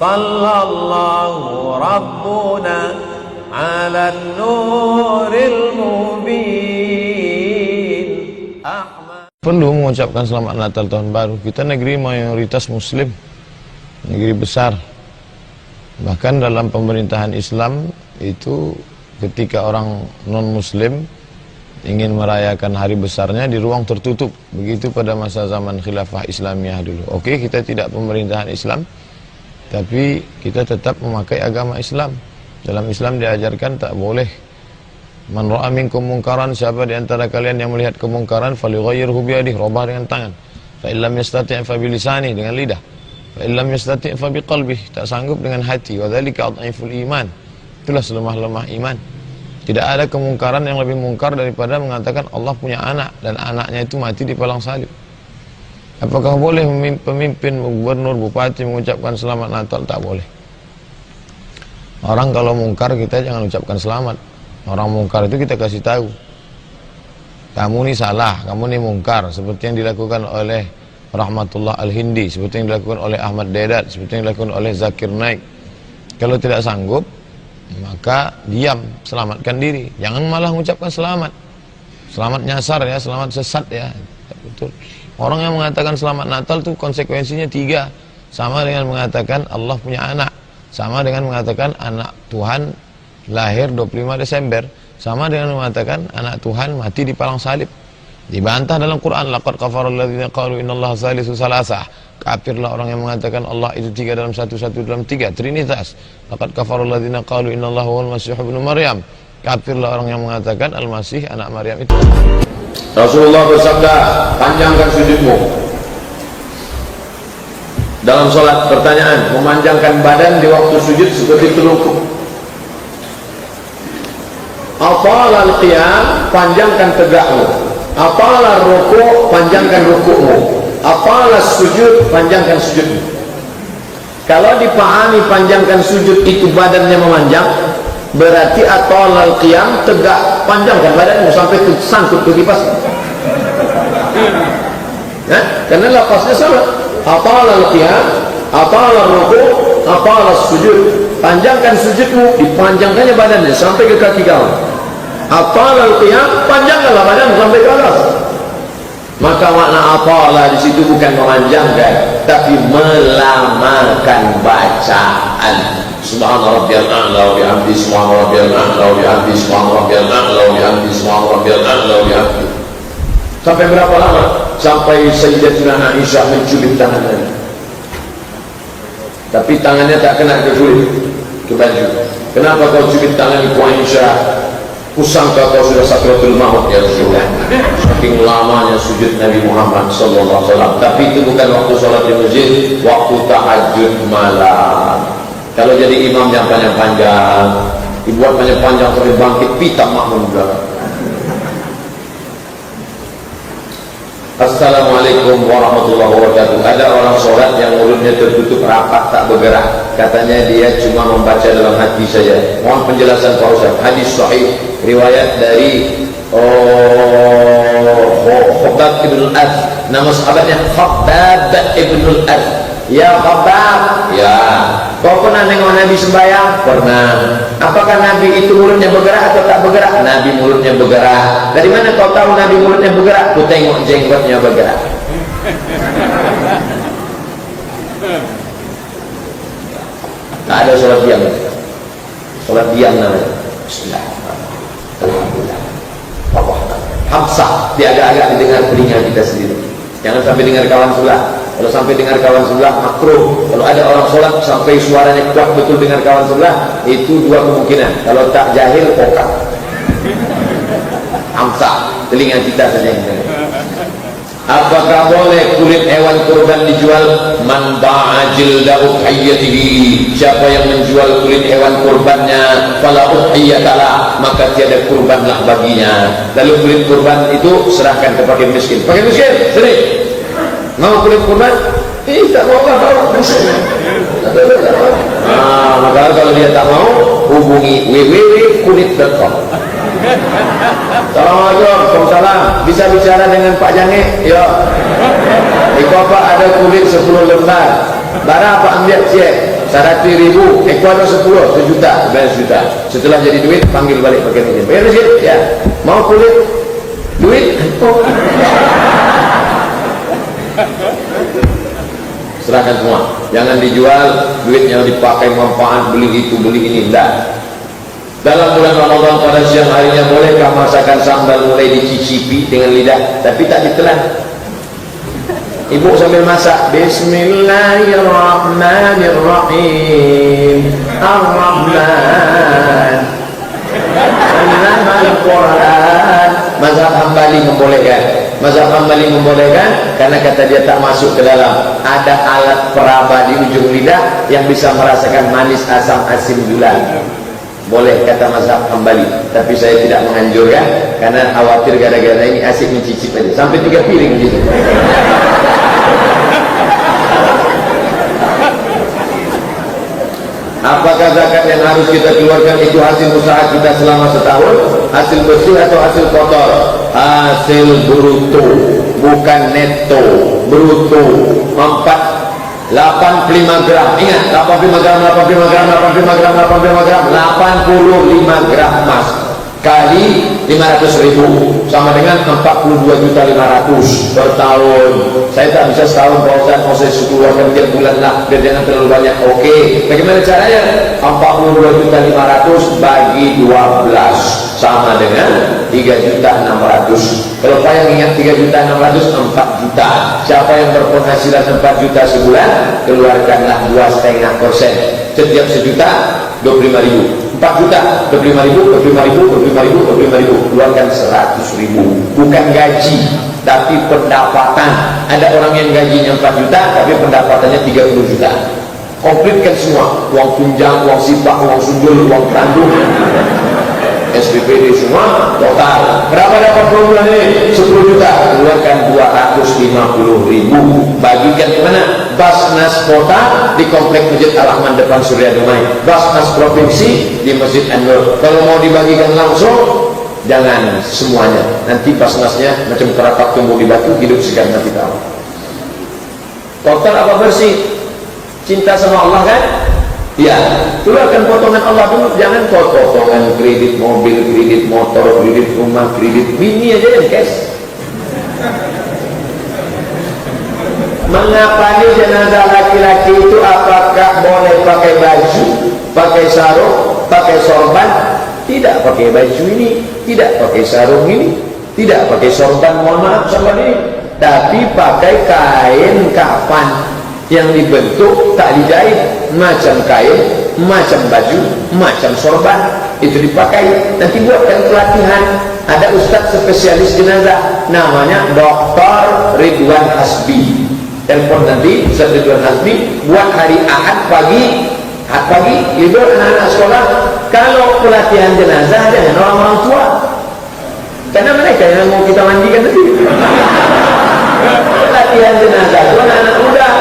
Sallallahu Rabbuna ala nuril mubin. Perlu mengucapkan selamat Natal tahun baru. Kita negeri mayoritas muslim, negeri besar. Bahkan dalam pemerintahan Islam itu ketika orang non muslim ingin merayakan hari besarnya di ruang tertutup. Begitu pada masa zaman khilafah Islamiyah dulu. Oke, kita tidak pemerintahan Islam, tapi kita tetap memakai agama Islam. Dalam Islam diajarkan tak boleh. Man ra'a minkum munkaran, siapa di antara kalian yang melihat kemungkaran, falyughayyirhu biyadihi, rubah dengan tangan. Fa illam yastati' fa bilisani, dengan lidah. Fa illam yastati' fa biqalbihi, tak sanggup dengan hati. Wa dzalika adhaful iman, itulah selemah-lemah iman. Tidak ada kemungkaran yang lebih mungkar daripada mengatakan Allah punya anak dan anaknya itu mati di palang salib. Apakah boleh pemimpin, gubernur, bupati mengucapkan selamat Natal? Tak boleh. Orang kalau mungkar kita jangan ucapkan selamat. Orang mungkar itu kita kasih tahu, kamu ini salah, kamu ini mungkar, seperti yang dilakukan oleh Rahmatullah Al-Hindi, seperti yang dilakukan oleh Ahmad Dedat, seperti yang dilakukan oleh Zakir Naik. Kalau tidak sanggup, maka diam, selamatkan diri. Jangan malah mengucapkan selamat. Selamat nyasar ya, selamat sesat ya. Betul. Orang yang mengatakan selamat Natal itu konsekuensinya 3. Sama dengan mengatakan Allah punya anak, sama dengan mengatakan anak Tuhan lahir 25 Desember, sama dengan mengatakan anak Tuhan mati di palang salib. Dibantah dalam Quran, laqad kafarul ladzina qalu innallaha salisu salasah. Kafirlah orang yang mengatakan Allah itu 3 dalam 1, 1 dalam 3, Trinitas. Laqad kafarul ladzina qalu innallaha huwal masih ibnu Maryam. Kafirlah orang yang mengatakan Al-Masih anak Maryam itu. Rasulullah bersabda, panjangkan sujudmu dalam sholat. Pertanyaan, memanjangkan badan di waktu sujud seperti telungkup. Athalal qiyam, panjangkan tegakmu. Athalal ruku', panjangkan ruku'mu. Athalal sujud, panjangkan sujudmu. Kalau dipahami panjangkan sujud itu badannya memanjang, berarti athalal qiyam, tegak, panjangkan badanmu sampai tersangkut ke kipas. Karena lafaznya sama. Athalal qiyam, athalal ruku', athalal sujud. Panjangkan sujudmu, dipanjangkannya badannya sampai ke kaki kamu. Athalal qiyam, panjangkanlah badan sampai ke atas. Maka makna athala di situ bukan memanjangkan, tapi melamakan bacaan. Subhana rabbiyal a'la wa bihamdi, subhana rabbiyal a'la wa bihamdi, subhana rabbiyal a'la wa bihamdi, subhana rabbiyal a'la wa bihamdi. Sampai berapa lama? Sampai Sayyidatina Aisyah mencubit tangannya. Tapi tangannya tak kena ke kulit, ke baju. Kenapa kau cubit tangan Ibu Aisyah? Kusangka kau sudah sakratul maut ya Rasulullah. Saking lamanya sujud Nabi Muhammad sallallahu alaihi wasallam. Tapi itu bukan waktu sholat di masjid, waktu tahajud malam. Kalau jadi imam yang panjang-panjang, dibuat panjang-panjang sampai bangkit pita makmum belakang. Assalamualaikum warahmatullahi wabarakatuh. Ada orang sholat yang mulutnya tertutup rapat tak bergerak. Katanya dia cuma membaca dalam hati saja. Mohon penjelasan Pak Ustaz. Hadis sahih riwayat dari Khabbab ibn al-Arth. Nama sahabatnya Khabbab ibn al-Arth. Ya Khabbab, ya, kau pernah nengok Nabi sembahyang? Pernah. Apakah Nabi itu mulutnya bergerak atau tak bergerak? Nabi mulutnya bergerak. Dari mana kau tahu Nabi mulutnya bergerak? Ku tengok jenggotnya bergerak. Tak ada sholat diam. Sholat diam namanya. Bismillahirrahmanirrahim. Alhamdulillah. Hamsah, dia agak-agak didengar telinga kita sendiri. Jangan sampai dengar kawan sebelah. Kalau sampai dengar kawan sebelah makruh. Kalau ada orang sholat sampai suaranya kuat betul dengar kawan sebelah, itu 2 kemungkinan. Kalau tak jahil, pokak. Hamsah, telinga kita saja. Apakah boleh kulit hewan kurban dijual? Man ba'a jilda udhiyatihi, siapa yang menjual kulit hewan kurbannya, fala udhiyatalah, maka tiada kurbanlah baginya. Lalu kulit kurban itu serahkan ke fakir miskin. Fakir miskin, sini. Mau kulit kurban? Tak mau lah. Maka kalau dia tak mau, hubungi www.kulit.com. Assalamualaikum, salam. Bisa bicara dengan Pak Jange? Ya. Di kopak ada kulit 10 lembar. Barang apa ambil cek? 100.000, Ekuador 10, 1 juta, 11 juta. Setelah jadi duit, panggil balik pakai izin. Bayar izin, ya. Mau kulit, duit, oh. Serahkan semua. Jangan dijual, duit yang dipakai manfaat, beli itu, beli ini, enggak. Dalam bulan Ramadan pada siang harinya bolehkah masakan sambal mulai dicicipi dengan lidah, tapi tak ditelan? Ibu sambil masak, Bismillahirrahmanirrahim, Ar-Rahman, Al-Quran. Mazhab Hambali membolehkan. Mazhab Hambali membolehkan karena kata dia tak masuk ke dalam. Ada alat peraba di ujung lidah yang bisa merasakan manis, asam, asin, gula. Boleh kata mazhab Hambali, tapi saya tidak menganjurkan karena khawatir gara-gara ini asik mencicip aja sampai 3 piring gitu. Apakah zakat yang harus kita keluarkan itu hasil usaha kita selama setahun, hasil bersih atau hasil kotor? Hasil bruto, bukan neto. Bruto 85 gram. Ingat, 85 gram, 85 gram, 85 gram, 85 gram, 85 gram emas kali 500.000 sama dengan 42.500.000 per tahun. Saya tak bisa setahun Pak Ustaz, mau saya keluarkan tiap bulan lah biar jangan terlalu banyak. Oke, bagaimana caranya? 42.500 bagi 12 sama dengan 3.600.000. Kalau Pak yang ingat 3.600.000, 4 juta. Siapa yang berpenghasilan 4 juta sebulan, keluarkanlah 2,5%. Setiap sejuta 25.000. 4 juta, 25.000, 25.000, 25.000, 25.000, keluarkan 100.000. Bukan gaji, tapi pendapatan. Ada orang yang gajinya 4 juta, tapi pendapatannya 30 juta. Komplitkan semua, uang tunjang, uang sipah, uang sundul, uang kerandung, SPPD semua, total. Berapa dapat per bulan ini? 10 juta, keluarkan 250.000. Bagikan kemana? Basnas kota di komplek Masjid Al-Rahman depan Surya Dumai. Basnas provinsi di Masjid An-Nur. Kalau mau dibagikan langsung, jangan semuanya. Nanti basnasnya macam kerapat tumbuh di batu, hidup segan nanti tahu. Kotor apa bersih? Cinta sama Allah kan? Ya, keluarkan potongan Allah dulu. Jangan potongan kredit mobil, kredit motor, kredit rumah, kredit bini aja yang cash. Mengapa nih jenazah laki-laki itu apakah boleh pakai baju, pakai sarung, pakai sorban? Tidak pakai baju ini, tidak pakai sarung ini, tidak pakai sorban, mohon maaf sorban ini, tapi pakai kain kafan yang dibentuk tak dijahit, macam kain, macam baju, macam sorban, itu dipakai. Nanti buatkan pelatihan. Ada ustaz spesialis jenazah namanya Dr. Ridwan Hasbi. Telepon nanti Ustaz Ridwan Hasbi, buat hari Ahad pagi, libur anak-anak sekolah. Kalau pelatihan jenazah jangan orang-orang tua, karena mereka yang mau kita mandikan nanti. Pelatihan jenazah itu anak-anak muda,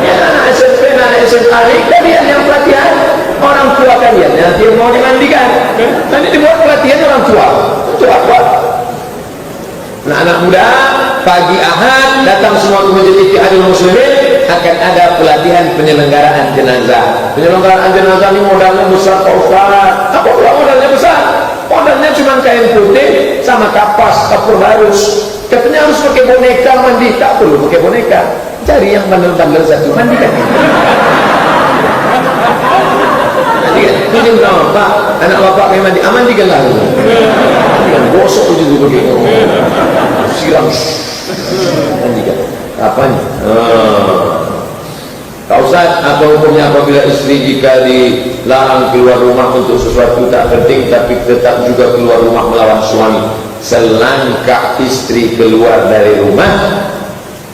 ya, anak SMP, anak SMA, kalian yang pelatihan. Orang tua kalian nanti yang mau dimandikan. Nanti dibuat pelatihan orang tua. Anak-anak muda pagi Ahad datang semua ke Masjid Ittihadul Muslimin, akan ada pelatihan penyelenggaraan jenazah. Penyelenggaraan jenazah ini modalnya besar Pak Ustaz. Apa pula modalnya besar? Modalnya cuma kain putih sama kapas, kapur harus. Katanya harus pakai boneka mandi. Tak perlu pakai boneka. Cari yang bandel-bandel satu, mandikan. Ini berapa Pak? Anak bapak kayak mandi, mandikanlah. Mandikan, gosok itu juga begitu. Siram, mandikan. Apanya? Pak Ustaz, apa hukumnya apabila istri jika dilarang keluar rumah untuk sesuatu tak penting tapi tetap juga keluar rumah melawan suami? Selangkah istri keluar dari rumah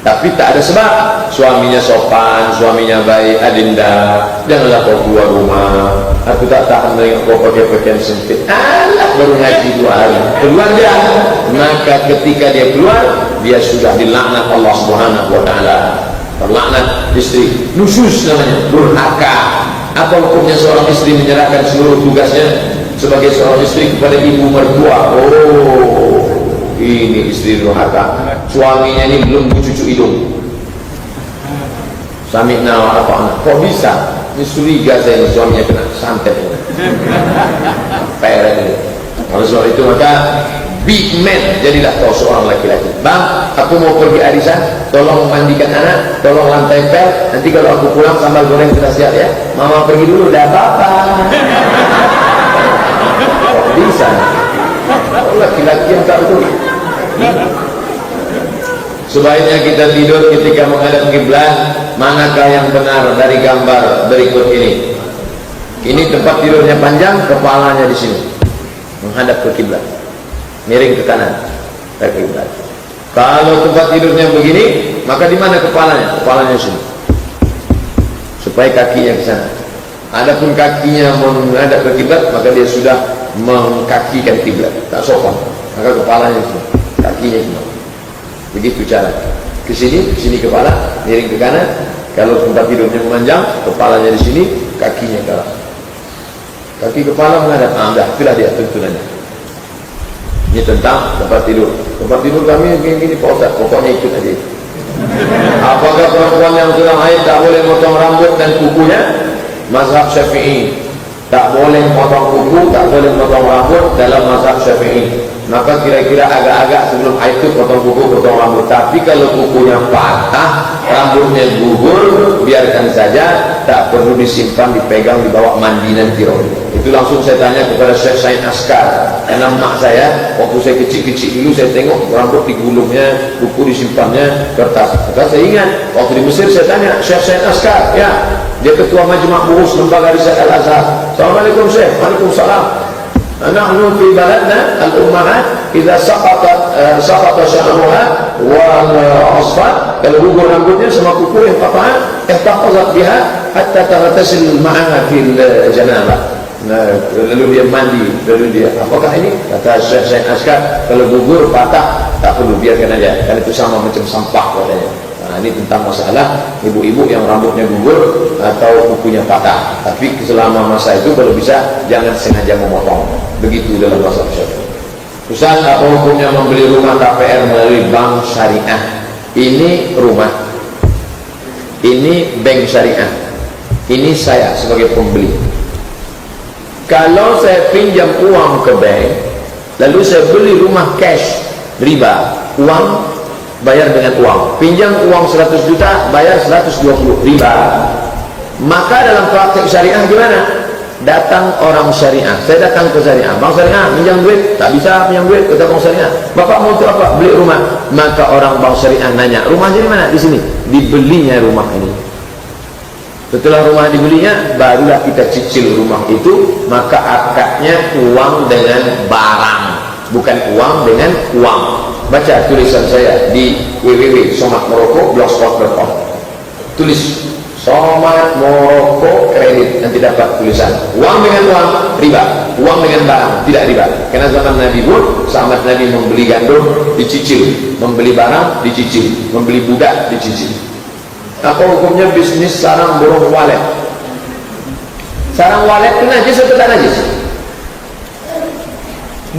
tapi tak ada sebab, suaminya sopan, suaminya baik, adinda, janganlah kau keluar rumah. Aku tak tahan menengok kau pakai pakaian sempit. Alah, baru ngaji 2 hari, keluar dia. Maka ketika dia keluar, dia sudah dilaknat Allah Subhanahu wa Ta'ala. Terlaknat istri, nusus namanya, durhaka. Apa hukumnya seorang istri menyerahkan seluruh tugasnya sebagai seorang istri kepada ibu mertua? Oh, ini istri durhaka. Suaminya ini belum cucu hidung. Sami'na wa ata'na. Kok bisa? Ini curiga saya, ini suaminya kena santet. Peren ini. Oleh sebab itu maka big man, jadilah kau seorang laki-laki. Bang, aku mau pergi arisan, tolong mandikan anak, tolong lantai pel. Nanti kalau aku pulang sambal goreng kita siap ya. Mama pergi dulu, udah apa-apa. Kok bisa? Oh, laki-laki yang tak betul. Sebaiknya kita tidur ketika menghadap kiblat. Manakah yang benar dari gambar berikut ini? Ini tempat tidurnya panjang, kepalanya di sini, menghadap ke kiblat, miring ke kanan, ke kiblat. Kalau tempat tidurnya begini, maka di mana kepalanya? Kepalanya di sini, supaya kakinya ke sana. Adapun kakinya menghadap ke kiblat, maka dia sudah mengkakikan kiblat, tak sopan. Maka kepalanya di sini, kakinya di sini. Begitu cara. Ke sini kepala, miring ke kanan. Kalau tempat tidurnya memanjang, kepalanya di sini, kakinya ke arah. Kaki kepala menghadap. Dah, itulah dia tuntunannya. Ini tentang tempat tidur. Tempat tidur kami gini-gini Pak Ustaz, pokoknya ikut aja. Apakah perempuan yang sedang haid tak boleh potong rambut dan kukunya? Mazhab Syafi'i, tak boleh potong kuku, tak boleh potong rambut dalam mazhab Syafi'i. Maka kira-kira agak-agak sebelum haid itu potong kuku, potong rambut. Tapi kalau kukunya patah, rambutnya gugur, biarkan saja, tak perlu disimpan, dipegang, dibawa mandi nanti. Itu langsung saya tanya kepada Syekh Said Askar, karena mak saya waktu saya kecil-kecil dulu saya tengok rambut digulungnya, kuku disimpannya, kertas. Maka saya ingat waktu di Mesir saya tanya Syekh Said Askar, ya, dia ketua Majma' Buhus Lembaga Riset Al-Azhar. Assalamualaikum Syekh. Waalaikumsalam. Nahnu fi baladna al-ummahat idza saqata sya'ruha wal asfar, kalau gugur rambutnya sama kuku yang patah, ihtafazat biha hatta taghtasil ma'aha fil janabah. Lalu dia mandi, lalu dia, apakah ini? Kata Syekh Askar, kalau gugur patah tak perlu, biarkan aja, karena itu sama macam sampah katanya. Nah, ini tentang masalah ibu-ibu yang rambutnya gugur atau kukunya patah. Tapi selama masa itu kalau bisa jangan sengaja memotong. Begitu dalam bahasa Syafi'i. Ustaz, apa hukumnya membeli rumah KPR melalui bank syariah? Ini rumah, ini bank syariah, ini saya sebagai pembeli. Kalau saya pinjam uang ke bank, lalu saya beli rumah cash, riba, uang bayar dengan uang, pinjam uang 100 juta bayar 120, riba. Maka dalam praktek syariah gimana? Datang orang syariah, saya datang ke syariah, bang syariah pinjam duit, tak bisa pinjam duit, kata bang syariah, bapak mau untuk apa? Beli rumah. Maka orang bang syariah nanya, rumahnya di mana? Di sini. Dibelinya rumah ini. Setelah rumah dibelinya, barulah kita cicil rumah itu. Maka akadnya uang dengan barang, bukan uang dengan uang. Baca tulisan saya di www.somatmoroko.blogspot.com. Tulis Somat Moroko kredit, nanti dapat tulisan uang dengan uang riba, uang dengan barang tidak riba. Karena zaman Nabi pun sahabat Nabi membeli gandum dicicil, membeli barang dicicil, membeli budak dicicil. Apa hukumnya bisnis sarang burung walet? Sarang walet itu najis atau tak najis?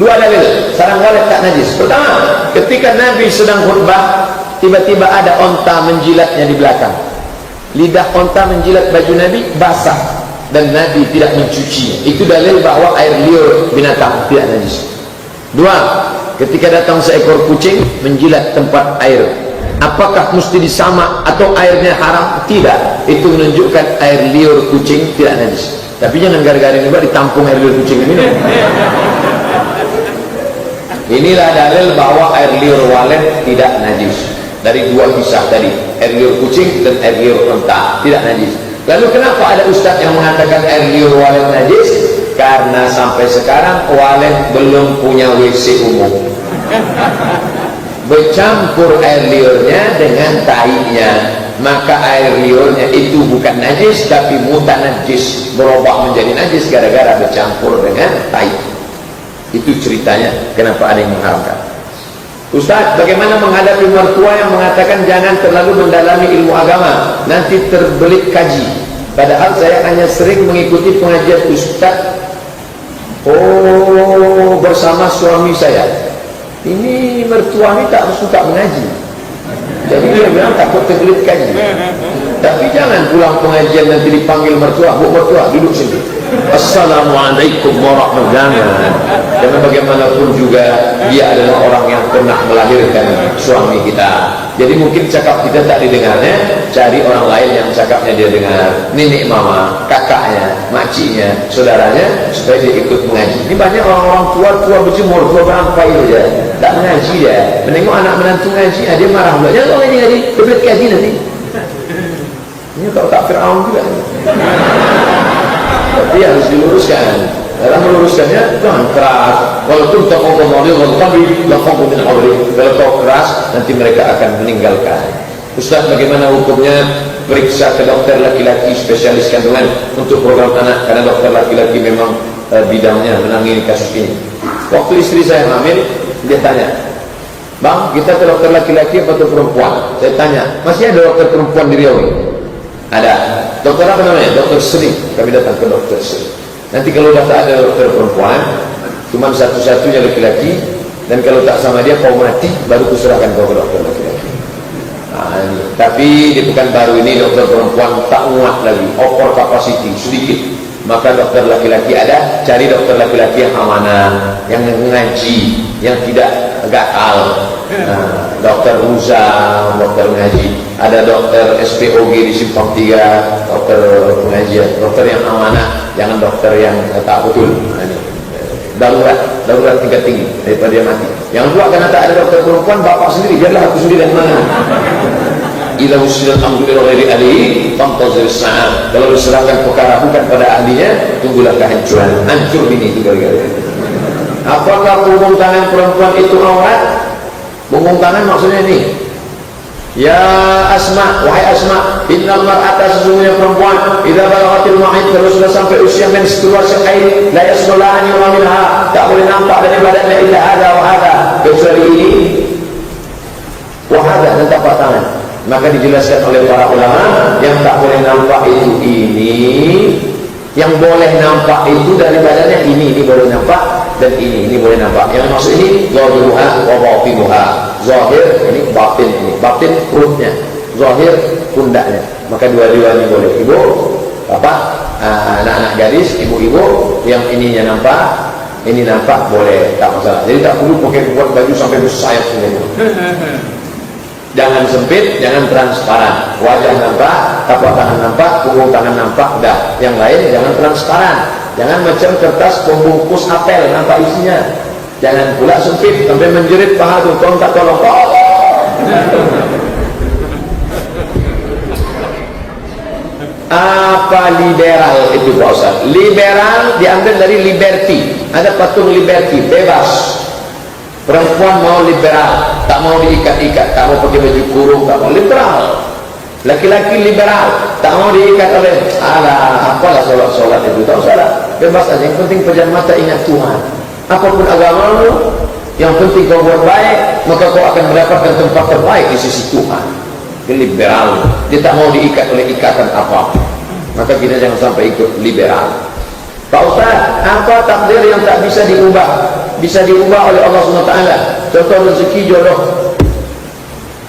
Dua dalil sarang walet tak najis. Pertama, ketika Nabi sedang khutbah, tiba-tiba ada onta menjilatnya di belakang. Lidah onta menjilat baju Nabi basah dan Nabi tidak mencucinya. Itu dalil bahwa air liur binatang tidak najis. Dua, ketika datang seekor kucing menjilat tempat air, apakah mesti disamak atau airnya haram? Tidak. Itu menunjukkan air liur kucing tidak najis. Tapi jangan gara-gara ini ditampung air liur kucing ini. Inilah dalil bahwa air liur walet tidak najis. Dari dua kisah tadi, air liur kucing dan air liur onta tidak najis. Lalu kenapa ada ustaz yang mengatakan air liur walet najis? Karena sampai sekarang walet belum punya WC umum. Bercampur air liurnya dengan tainya, maka air liurnya itu bukan najis tapi mutanajis, berubah menjadi najis gara-gara bercampur dengan tai. Itu ceritanya kenapa ada yang mengharamkan. Ustaz, bagaimana menghadapi mertua yang mengatakan jangan terlalu mendalami ilmu agama, nanti terbelit kaji, padahal saya hanya sering mengikuti pengajian ustaz bersama suami saya. Ini mertua ini tak suka mengaji, jadi dia bilang takut terbelit kaji. Tapi jangan pulang pengajian nanti dipanggil mertua, bu mertua duduk sini, assalamualaikum warahmatullahi wabarakatuh. Karena bagaimanapun juga dia adalah orang yang pernah melahirkan suami kita. Jadi mungkin cakap kita tak didengarnya, cari orang lain yang cakapnya dia dengar. Nenek mama, kakaknya, makciknya, saudaranya, supaya dia ikut mengaji. Ini banyak orang-orang tua berjemur, tua berampai saja, tak mengaji dia. Menengok anak menantu ngaji, dia marah pula. Jangan kau ngaji, dia boleh kaji nanti. Ini kalau tak Fir'aun juga. Tapi harus diluruskan. Dalam meluruskannya jangan keras. Walaupun tak mau kembali, kalau kau keras nanti mereka akan meninggalkan. Ustaz, bagaimana hukumnya periksa ke dokter laki-laki spesialis kandungan untuk program anak, karena dokter laki-laki memang bidangnya menangani kasus ini. Waktu istri saya hamil, dia tanya, bang, kita ke dokter laki-laki atau perempuan? Saya tanya, masih ada dokter perempuan di Riau? Ada. Dokter apa namanya? Dokter Sri. Kami datang ke dokter Sri. Nanti kalau dah tak ada dokter perempuan, cuma satu-satunya laki-laki, dan kalau tak sama dia kau mati, baru kuserahkan kau ke dokter laki-laki. Nah, ini. Tapi di Pekanbaru ini dokter perempuan tak muat lagi, over capacity sedikit. Maka dokter laki-laki ada, cari dokter laki-laki yang amanah, yang ngaji, yang tidak gatal. Nah, dokter Ruza, dokter ngaji. Ada dokter SPOG di Simpang 3, dokter pengajian, dokter yang amanah, jangan dokter yang tak betul. Nah, ini darurat tingkat tinggi daripada dia mati. Yang dua, karena tak ada dokter perempuan, bapak sendiri, biarlah aku sendiri yang mana. Idza usilat amru ila ghairi ahlihi fantazir sa'ah. Kalau diserahkan perkara bukan pada ahlinya, tunggulah kehancuran. Hancur ini itu gara-gara. Apakah punggung tangan perempuan itu aurat? Punggung tangan maksudnya ini. Ya Asma, wahai Asma, innal mar'ata, sesungguhnya perempuan, idza balaghatil mahid, kalau sudah sampai usia mens keluar haid, la yasmula an yura minha, tak boleh nampak dari badannya illa hadza wa hadza, kecuali ini wa hadza, dan tapak tangan. Maka dijelaskan oleh para ulama, yang tak boleh nampak itu ini, yang boleh nampak itu dari badannya ini boleh nampak, dan ini boleh nampak. Yang maksud ini zahiruha wa batinuha. Zahir ini batin perutnya, zahir pundaknya. Maka dua-dua ini boleh. Ibu, bapak, anak-anak gadis, ibu-ibu, yang ininya nampak, ini nampak, boleh, tak masalah. Jadi tak perlu pakai buat baju sampai bersayap sendiri. Jangan sempit, jangan transparan. Wajah nampak, tapak tangan nampak, punggung tangan nampak, dah. Yang lain jangan transparan. Jangan macam kertas pembungkus apel nampak isinya. Jangan pula sempit sampai menjerit paha tu, tolong tak tolong. Apa liberal itu Pak Ustaz? Liberal diambil dari liberty. Ada patung liberty, bebas. Perempuan mau liberal, tak mau diikat-ikat, tak mau pakai baju kurung, tak mau liberal. Laki-laki liberal, tak mau diikat oleh apalah solat itu, tak usah, bebas aja. Yang penting pejam mata ingat Tuhan. Apapun agamamu, yang penting kau buat baik, maka kau akan mendapatkan tempat terbaik di sisi Tuhan. Dia liberal, dia tak mau diikat oleh ikatan apa. Maka kita jangan sampai ikut liberal. Pak Ustaz, apa takdir yang tak bisa diubah? Bisa diubah oleh Allah SWT. Contoh rezeki jodoh.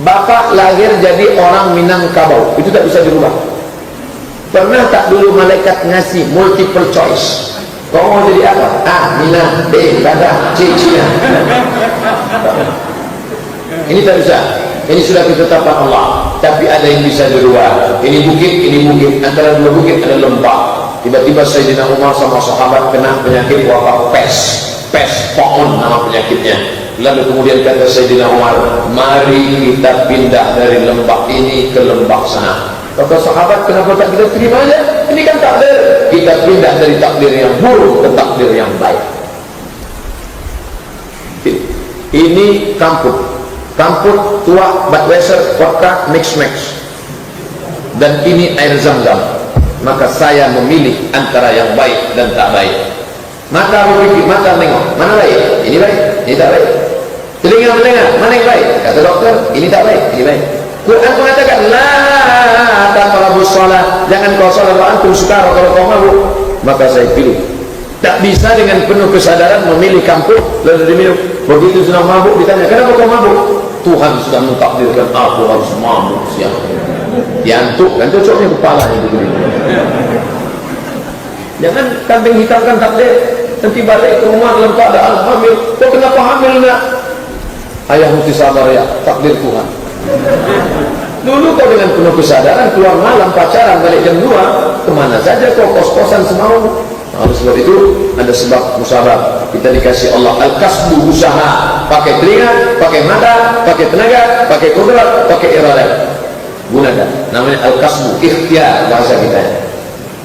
Bapak lahir jadi orang Minangkabau, itu tak bisa dirubah. Pernah tak dulu malaikat ngasih multiple choice? Kau mau jadi apa? A, Minang, B, Badak, C, Cina. Ini tak bisa. Ini sudah ketetapan Allah. Tapi ada yang bisa dirubah. Ini bukit, antara dua bukit ada lembah. Tiba-tiba Sayyidina Umar sama sahabat kena penyakit wabak pes, poon nama penyakitnya. Lalu kemudian kata Sayyidina Umar, mari kita pindah dari lembah ini ke lembah sana. Kata sahabat, kenapa tak kita terima aja? Ini kan takdir. Kita pindah dari takdir yang buruk ke takdir yang baik. Ini kamput tua, Budweiser, vodka, mix. Dan ini air Zam-Zam. Maka saya memilih antara yang baik dan tak baik. Mata berpikir, mata tengok, mana baik? Ini baik, ini tak baik. Telinga mendengar, mana yang baik? Kata dokter, ini tak baik, ini baik. Quran mengatakan, la taqrabus shalah, jangan kau salat wa antum sukara, kalau kau mabuk. Maka saya pilih. Tak bisa dengan penuh kesadaran memilih kampung lalu diminum. Begitu sudah mabuk ditanya, kenapa kau mabuk? Tuhan sudah mentakdirkan aku harus mabuk siang. Diantuk kan cocoknya kepala itu. Jangan kambing hitamkan takdir. Nanti balik ke rumah dalam keadaan hamil. Kok kenapa hamil nak? Ayah mesti sabar ya, takdir Tuhan. Dulu kau dengan penuh kesadaran keluar malam pacaran balik jam 2, kemana saja kau kos-kosan semau. Oleh sebab itu ada sebab musabab. Kita dikasih Allah al-kasbu, usaha, pakai telinga, pakai mata, pakai tenaga, pakai kudrat, pakai iradat. Gunakan. Namanya al-kasbu, ikhtiar bahasa kita.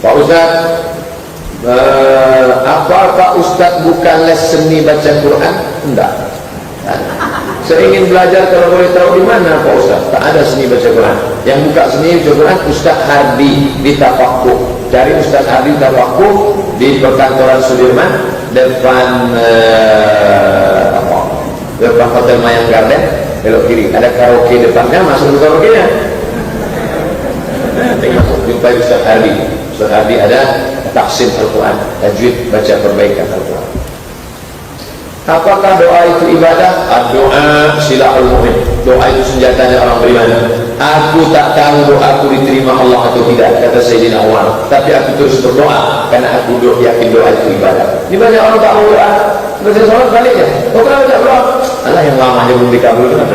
Pak Ustaz, apa Pak Ustaz bukan les seni baca Quran? Enggak. Saya ingin belajar, kalau boleh tahu di mana Pak Ustaz? Tak ada seni baca Quran. Yang buka seni baca Quran Ustaz Hardi di Tafakuh. Cari Ustaz Hardi Tafakuh di perkantoran Sudirman depan depan Hotel Mayang Garden, belok kiri ada karaoke depannya, masuk ke karaoke-nya. Masuk jumpai Ustaz Hardi. Ustaz Hardi ada tahsin Al-Quran, tajwid, baca perbaikan Al-Quran. Apakah doa itu ibadah? Doa silahul mu'min. Doa itu senjatanya orang beriman. Aku tak tahu doaku diterima Allah atau tidak, kata Sayyidina Umar. Tapi aku terus berdoa karena aku yakin doa itu ibadah. Ini banyak orang tak mau doa. Baca sholat baliknya. Kau kenapa tak berdoa? Allah yang lama aja belum dikabulkan.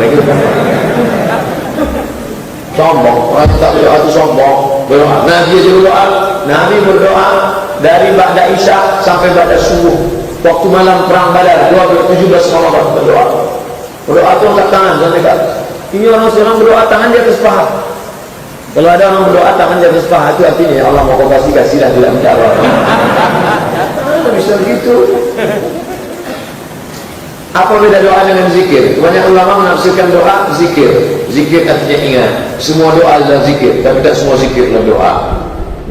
Sombong. Orang tak berdoa itu sombong. Berdoa. Nabi aja berdoa. Nabi berdoa dari ba'da Isya sampai ba'da subuh. Waktu malam perang Badar 17 Ramadan berdoa. Berdoa itu angkat tangan sampai ke atas. Ini orang seorang berdoa tangan di atas paha. Kalau ada orang berdoa tangan di atas paha, itu artinya ya Allah mau kau kasih-kasihlah bila minta Allah. Bisa begitu. Apa beda doa dengan zikir? Banyak ulama menafsirkan doa zikir. Zikir artinya ingat. Semua doa adalah zikir, tapi tak semua zikir adalah doa.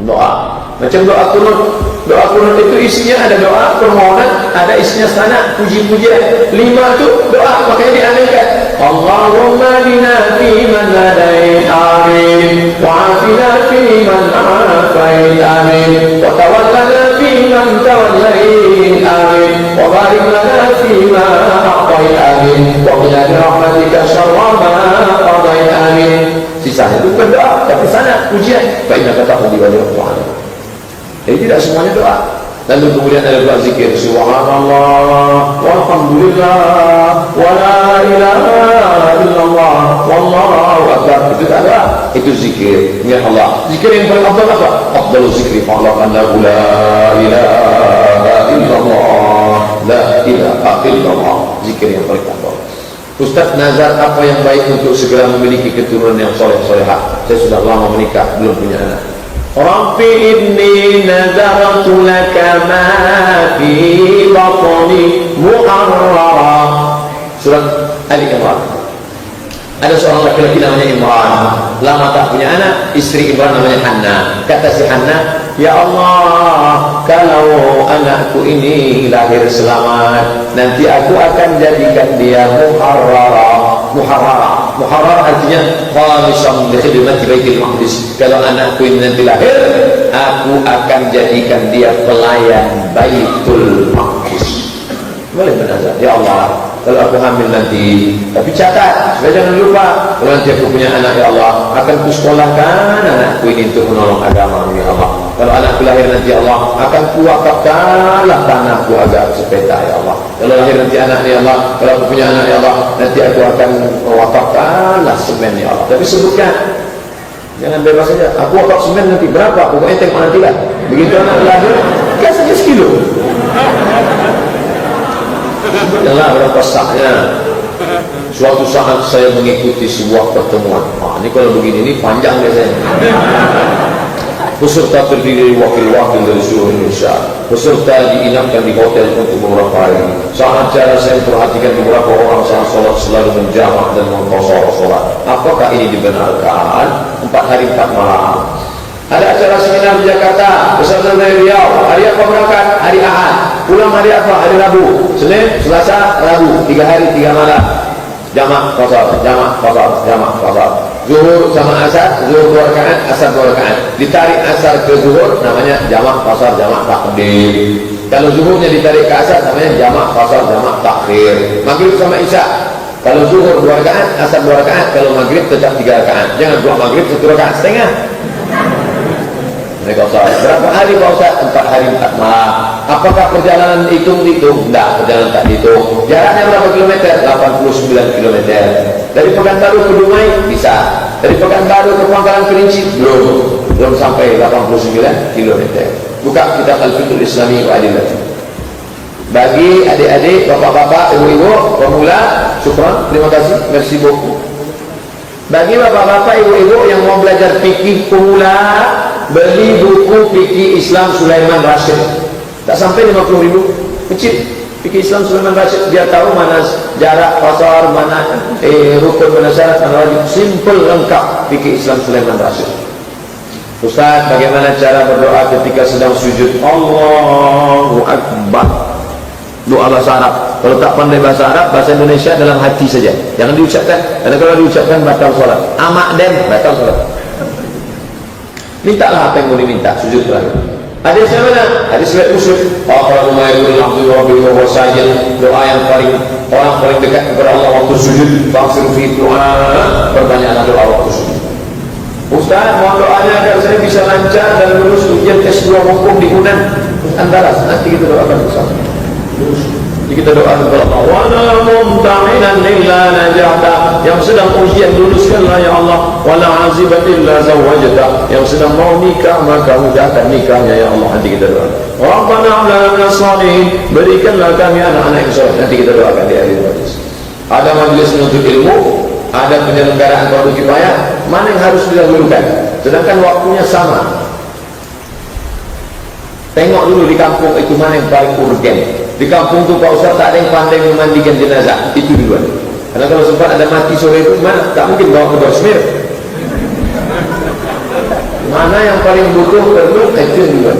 Doa. Macam doa kunut. Doa kunut itu isinya ada doa permohonan, ada isinya sana puji-pujian. 5 itu doa, makanya dianehkan. Allahumma bina fi man hadait, amin. Wa afina fi man afait, amin. Wa tawallana fi man tawallait, amin. Wa barik lana fi ma a'tait, amin. Wa qina bi rahmatika syarra ma qadait, amin. Sisanya itu bukan doa, tapi sana pujian. Fa innaka taqdi wa la tu'ala. Jadi tidak semuanya doa. Lalu kemudian ada doa zikir. Subhanallah, walhamdulillah, wa la ilaha illallah, wallahu akbar. Itu tak doa, itu zikir. Ya Allah. Zikir yang paling afdal apa? Afdalu zikri fa'lam annahu la ilaha illallah, la ilaha illallah. Zikir yang paling afdal. Ustaz, nazar apa yang baik untuk segera memiliki keturunan yang soleh-solehah? Saya sudah lama menikah, belum punya anak. Rabbi inni nazartu laka ma fi batni muharrara. Surat Ali Imran. Ada seorang laki-laki namanya Imran, lama tak punya anak. Istri Imran namanya Hanna. Kata si Hanna, ya Allah, kalau anakku ini lahir selamat, nanti aku akan jadikan dia muharrara. Muharrar artinya khalishan li khidmati Baitul Maqdis. Kalau anakku ini nanti lahir, aku akan jadikan dia pelayan Baitul Maqdis. Boleh bernazar, ya Allah, kalau aku hamil nanti, tapi catat, supaya jangan lupa, kalau nanti aku punya anak, ya Allah, akan kusekolahkan anakku ini untuk menolong agama, ya Allah. Kalau anakku lahir nanti, ya Allah, akan kuwakafkanlah tanahku agar sepeta, ya Allah. Kalau lahir nanti anak, ya Allah, kalau aku punya anak, ya Allah, nanti aku akan mewakafkanlah semen, ya Allah. Tapi sebutkan, jangan bebas saja. Aku wakaf semen nanti berapa? Pokoknya tempoh nanti lah. Begitu anak lahir, kan saja sekilo. Sebutkanlah berapa sahnya. Suatu saat saya mengikuti sebuah pertemuan. Ini kalau begini, ini panjang biasanya. Peserta terdiri dari wakil-wakil dari seluruh Indonesia. Peserta diinapkan di hotel untuk beberapa hari. Saat acara saya perhatikan beberapa orang saat sholat selalu menjamak dan mengkosor sholat. Apakah ini dibenarkan? 4 hari 4 malam. Ada acara seminar di Jakarta, peserta dari Riau. Hari apa berangkat? Hari Ahad. Pulang hari apa? Hari Rabu. Senin, Selasa, Rabu. 3 hari 3 malam. Jamak qasar, jamak qasar, jamak qasar. Zuhur sama asar, zuhur 2 rakaat, asar 2 rakaat. Ditarik asar ke zuhur namanya jamak qasar, jamak takdim. Kalau zuhurnya ditarik ke asar namanya jamak qasar, jamak takhir. Maghrib sama isya Kalau zuhur 2 rakaat, asar 2 rakaat, kalau maghrib tetap 3 rakaat. Jangan buat maghrib 1 rakaat setengah. Mereka Ustaz, berapa hari Pak Ustaz? 4 hari 4 malam. Apakah perjalanan dihitung? Tidak, perjalanan tak dihitung. Jaraknya berapa kilometer? 89 kilometer. Dari Pekanbaru ke Dumai bisa. Dari Pekanbaru ke Pangkalan Kerinci belum sampai 89 kilometer. Buka kitab Al-Fiqhul Islami wa Adillatih. Bagi adik-adik, bapak-bapak, ibu-ibu, pemula, syukran, terima kasih, merci beaucoup. Bagi bapak-bapak, ibu-ibu yang mau belajar fikih pemula, beli buku fikih Islam Sulaiman Rasyid. Tak sampai 50.000, kecil. Fikih Islam Sulaiman Rasyid, dia tahu mana jarak pasar, mana rukun, mana syarat, mana wajib. Simple, lengkap fikih Islam Sulaiman Rasyid. Ustaz, bagaimana cara berdoa ketika sedang sujud? Allahu Akbar. Doa bahasa Arab. Kalau tak pandai bahasa Arab, bahasa Indonesia dalam hati saja. Jangan diucapkan. Karena kalau diucapkan batal sholat. Amak dem batal sholat. Mintalah apa yang mau diminta. Sujud terakhir. Hadis yang mana? Hadis riwayat Muslim. Aqrabu ma yakunu al-'abdu li rabbihi wa huwa sajid. Doa yang orang paling dekat kepada Allah waktu sujud. Fa'sir fi du'a. Pertanyaanlah doa waktu sujud. Ustaz, mohon doanya agar saya bisa lancar dan lulus ujian S2 hukum di UNAN. Andalas. Nanti kita doakan bersama. Jadi kita doa kepada Allah, wala mumtahinan illa najahta, yang sedang ujian luluskanlah ya Allah, wala aziban illa zawajta, yang sedang mau nikah maka mudahkan nikahnya ya Allah. Nanti kita doa. Rabbana lana salihin, berikanlah kami anak-anak yang saleh. Nanti kita doakan di akhir majlis. Ada majlis menuntut ilmu, ada penyelenggaraan fardu kifayah, mana yang harus didahulukan? Sedangkan waktunya sama. Tengok dulu di kampung itu mana yang paling urgen. Di kampung itu Pak Ustaz tak ada yang pandai memandikan jenazah. Itu duluan. Karena kalau sempat ada mati sore itu mana? Tak mungkin bawa ke Dorsmir. Mana yang paling butuh perlu? Itu duluan.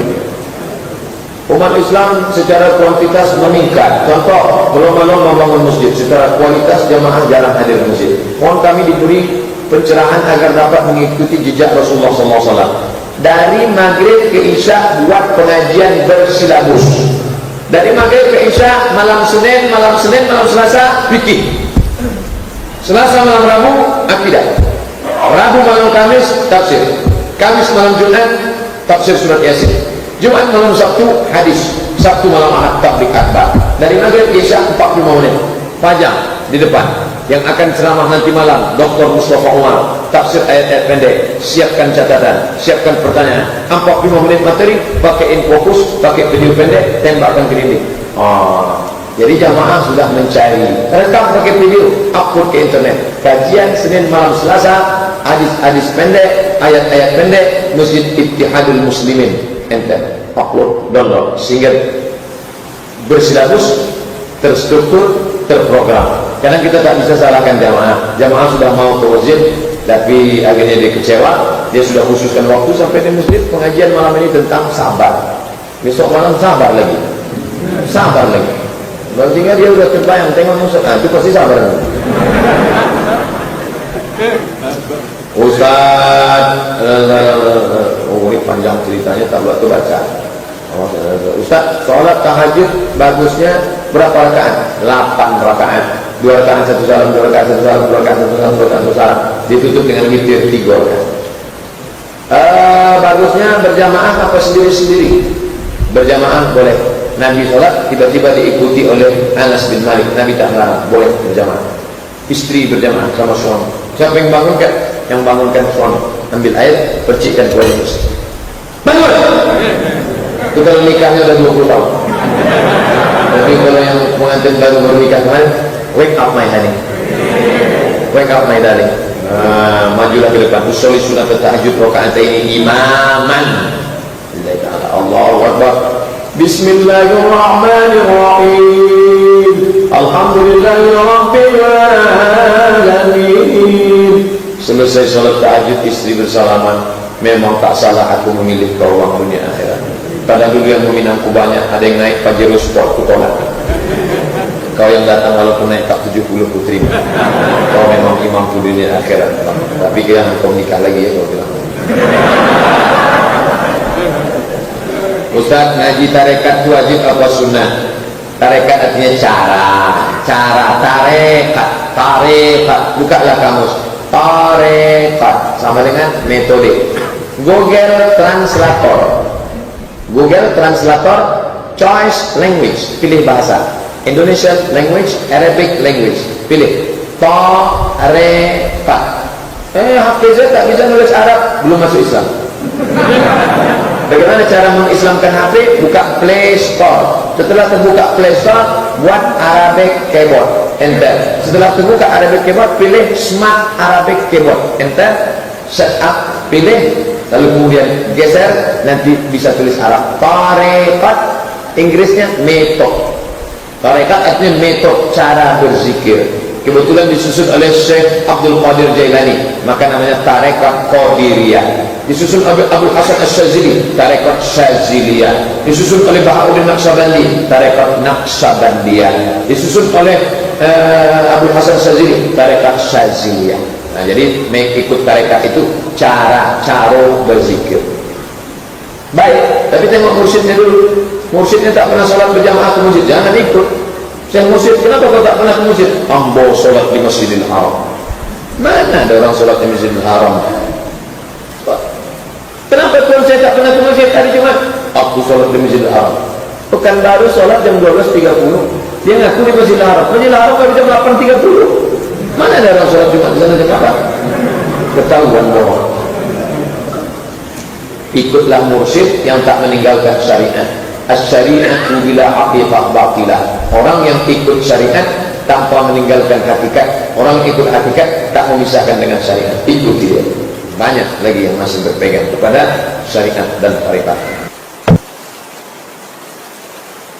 Umat Islam secara kuantitas meningkat. Contoh, belum-belum membangun masjid. Secara kualitas jamaah jarang hadir di masjid. Mohon kami diberi pencerahan agar dapat mengikuti jejak Rasulullah SAW. Dari maghrib ke isya buat pengajian bersilabus. Dari maghrib ke isya, malam Senin, malam Selasa fikih, Selasa malam Rabu akidah, Rabu malam Kamis tafsir, Kamis malam Jumat tafsir surat Yasin, Jumat malam Sabtu hadis, Sabtu malam Ahad tabligh akbar. Dari maghrib ke isya 45 menit panjang di depan. Yang akan ceramah nanti malam Dr. Mustafa Umar, tafsir ayat-ayat pendek. Siapkan catatan, siapkan pertanyaan. 45 menit materi, pakai infokus, pakai video pendek, tembakkan ke dinding. Jadi jamaah sudah mencari, rekam pakai video, upload ke internet. Kajian Senin malam Selasa, hadis-hadis pendek, ayat-ayat pendek, Masjid Ittihadul Muslimin, enter, upload, download, sehingga bersilabus, terstruktur, terprogram. Karena kita tak bisa salahkan jamaah. Jamaah sudah mau ke masjid, tapi akhirnya dia kecewa. Dia sudah khususkan waktu sampai di masjid. Pengajian malam ini tentang sabar. Besok malam sabar lagi. Sabar lagi. Sehingga dia sudah terbayang tengok musuh. Nah, itu pasti sabar. Ustaz, oh ini panjang ceritanya, tak buat tu baca. Ustaz, sholat tahajud bagusnya berapa rakaat? 8 rakaat. 2 rakaat 1 salam, 2 rakaat 1 salam, 2 rakaat 1 salam, 2 rakaat 1 salam. Ditutup dengan witir 3 rakaat. Bagusnya berjamaah apa sendiri-sendiri? Berjamaah boleh. Nabi sholat tiba-tiba diikuti oleh Anas bin Malik. Nabi tak melarang, boleh berjamaah. Istri berjamaah sama suami. Siapa yang bangunkan? Yang bangunkan suami. Ambil air, percikkan kuali musik. Bangun! Itu kalau nikahnya udah 20 tahun. Tapi kalau yang pengantin baru nikah kemarin, wake up my honey, wake up my darling. Majulah ke depan. Usolli sunat tahajud rakaat ini imaman. Allahu Akbar. Bismillahirrahmanirrahim. Alhamdulillahirabbil alamin. Selesai salat tahajud, istri bersalaman. Memang tak salah aku memilih kau uang dunia akhirat. Pada dulu yang meminangku banyak, ada yang naik Pajero Sport, ku tolak. Kau yang datang walaupun naik tak 70 ku terima. Kau memang imamku dunia akhirat. Tapi jangan kau nikah lagi ya kau bilang. Ustaz, ngaji tarekat itu wajib apa sunnah? Tarekat artinya cara tarekat. tarekat, bukalah kamus. Tarekat sama dengan metode. Google Translator. Google Translator, choice language, pilih bahasa. Indonesian language, Arabic language, pilih. Tarekat. Hafiz tak bisa nulis Arab, belum masuk Islam. Bagaimana cara mengislamkan HP? Buka Play Store. Setelah terbuka Play Store, buat Arabic keyboard, enter. Setelah terbuka Arabic keyboard, pilih Smart Arabic keyboard, enter. Setup, pilih, lalu kemudian geser, nanti bisa tulis Arab. Tarekat, Inggrisnya method. Tarekat artinya metode, cara berzikir. Kebetulan disusun oleh Syekh Abdul Qadir Jailani, maka namanya Tarekat Qadiriyah. Disusun oleh Abdul Hasan Asyazili, Tarekat Syaziliyah. Disusun oleh Bahauddin Naqsyabandi, Tarekat Naqsyabandiyah. Disusun oleh Abdul Hasan Asyazili, Tarekat Syaziliyah. Nah, jadi mengikut tarekat itu cara berzikir. Baik, tapi tengok mursyidnya dulu. Mursyidnya tak pernah sholat berjamaah ke masjid, jangan ikut. Saya mursyid, kenapa kau tak pernah ke masjid? Ambo sholat di Masjidil Haram. Mana ada orang sholat di Masjidil Haram? Kenapa tuan saya tak pernah ke masjid hari Jumat? Aku sholat di Masjidil Haram. Pekan baru sholat jam 12.30. Dia ngaku di Masjidil Haram. Masjidil Haram kalau jam 8.30. Mana ada orang sholat Jumat di sana jam apa? Ketahuan bohong. Ikutlah mursyid yang tak meninggalkan syariat. As-syari'atu bila haqiqah batilah. Orang yang ikut syariat tanpa meninggalkan hakikat, orang ikut hakikat tak memisahkan dengan syariat. Ikuti dia. Banyak lagi yang masih berpegang kepada syariat dan tarekat.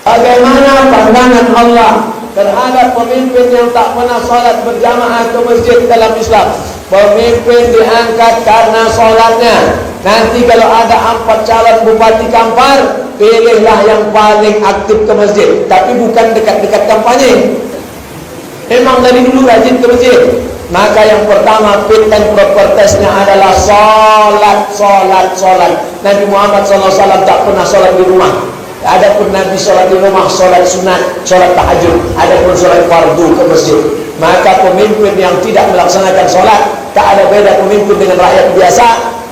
Bagaimana pandangan Allah terhadap pemimpin yang tak pernah salat berjamaah ke masjid dalam Islam? Pemimpin diangkat karena salatnya. Nanti kalau ada 4 calon bupati Kampar, pilihlah yang paling aktif ke masjid, tapi bukan dekat-dekat kampanye. Memang dari dulu rajin ke masjid. Maka yang pertama fit and proper testnya adalah salat. Nabi Muhammad SAW tak pernah salat di rumah. Adapun Nabi salat di rumah, salat sunat, salat tahajud. Adapun salat fardu ke masjid. Maka pemimpin yang tidak melaksanakan salat, tak ada beda pemimpin dengan rakyat biasa.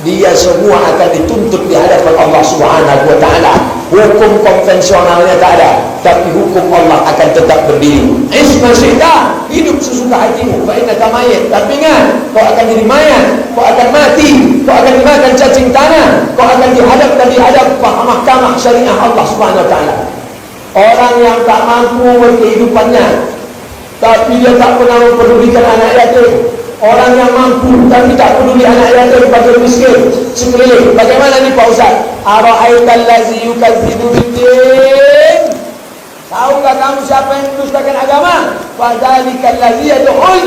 Dia semua akan dituntut di hadapan Allah Subhanahu wa taala. Hukum konvensionalnya tak ada, tapi hukum Allah akan tetap berdiri. Isma syi'ta, hidup sesuka hatimu. Fa innaka mayyit. Tapi ingat, kau akan jadi mayat, kau akan mati, kau akan dimakan cacing tanah, kau akan dihadap dan dihadap mahkamah syariah Allah Subhanahu wa taala. Orang yang tak mampu berkehidupannya, tapi dia tak pernah mempedulikan anak yatim. Orang yang mampu tapi tak peduli anak yatim, fakir miskin sekeliling. Bagaimana ni Pak Ustaz? Ara'aital ladzi yukadzibu bid-din. Tahukah kamu siapa yang mendustakan agama? Fadzalikal ladzi yad'ul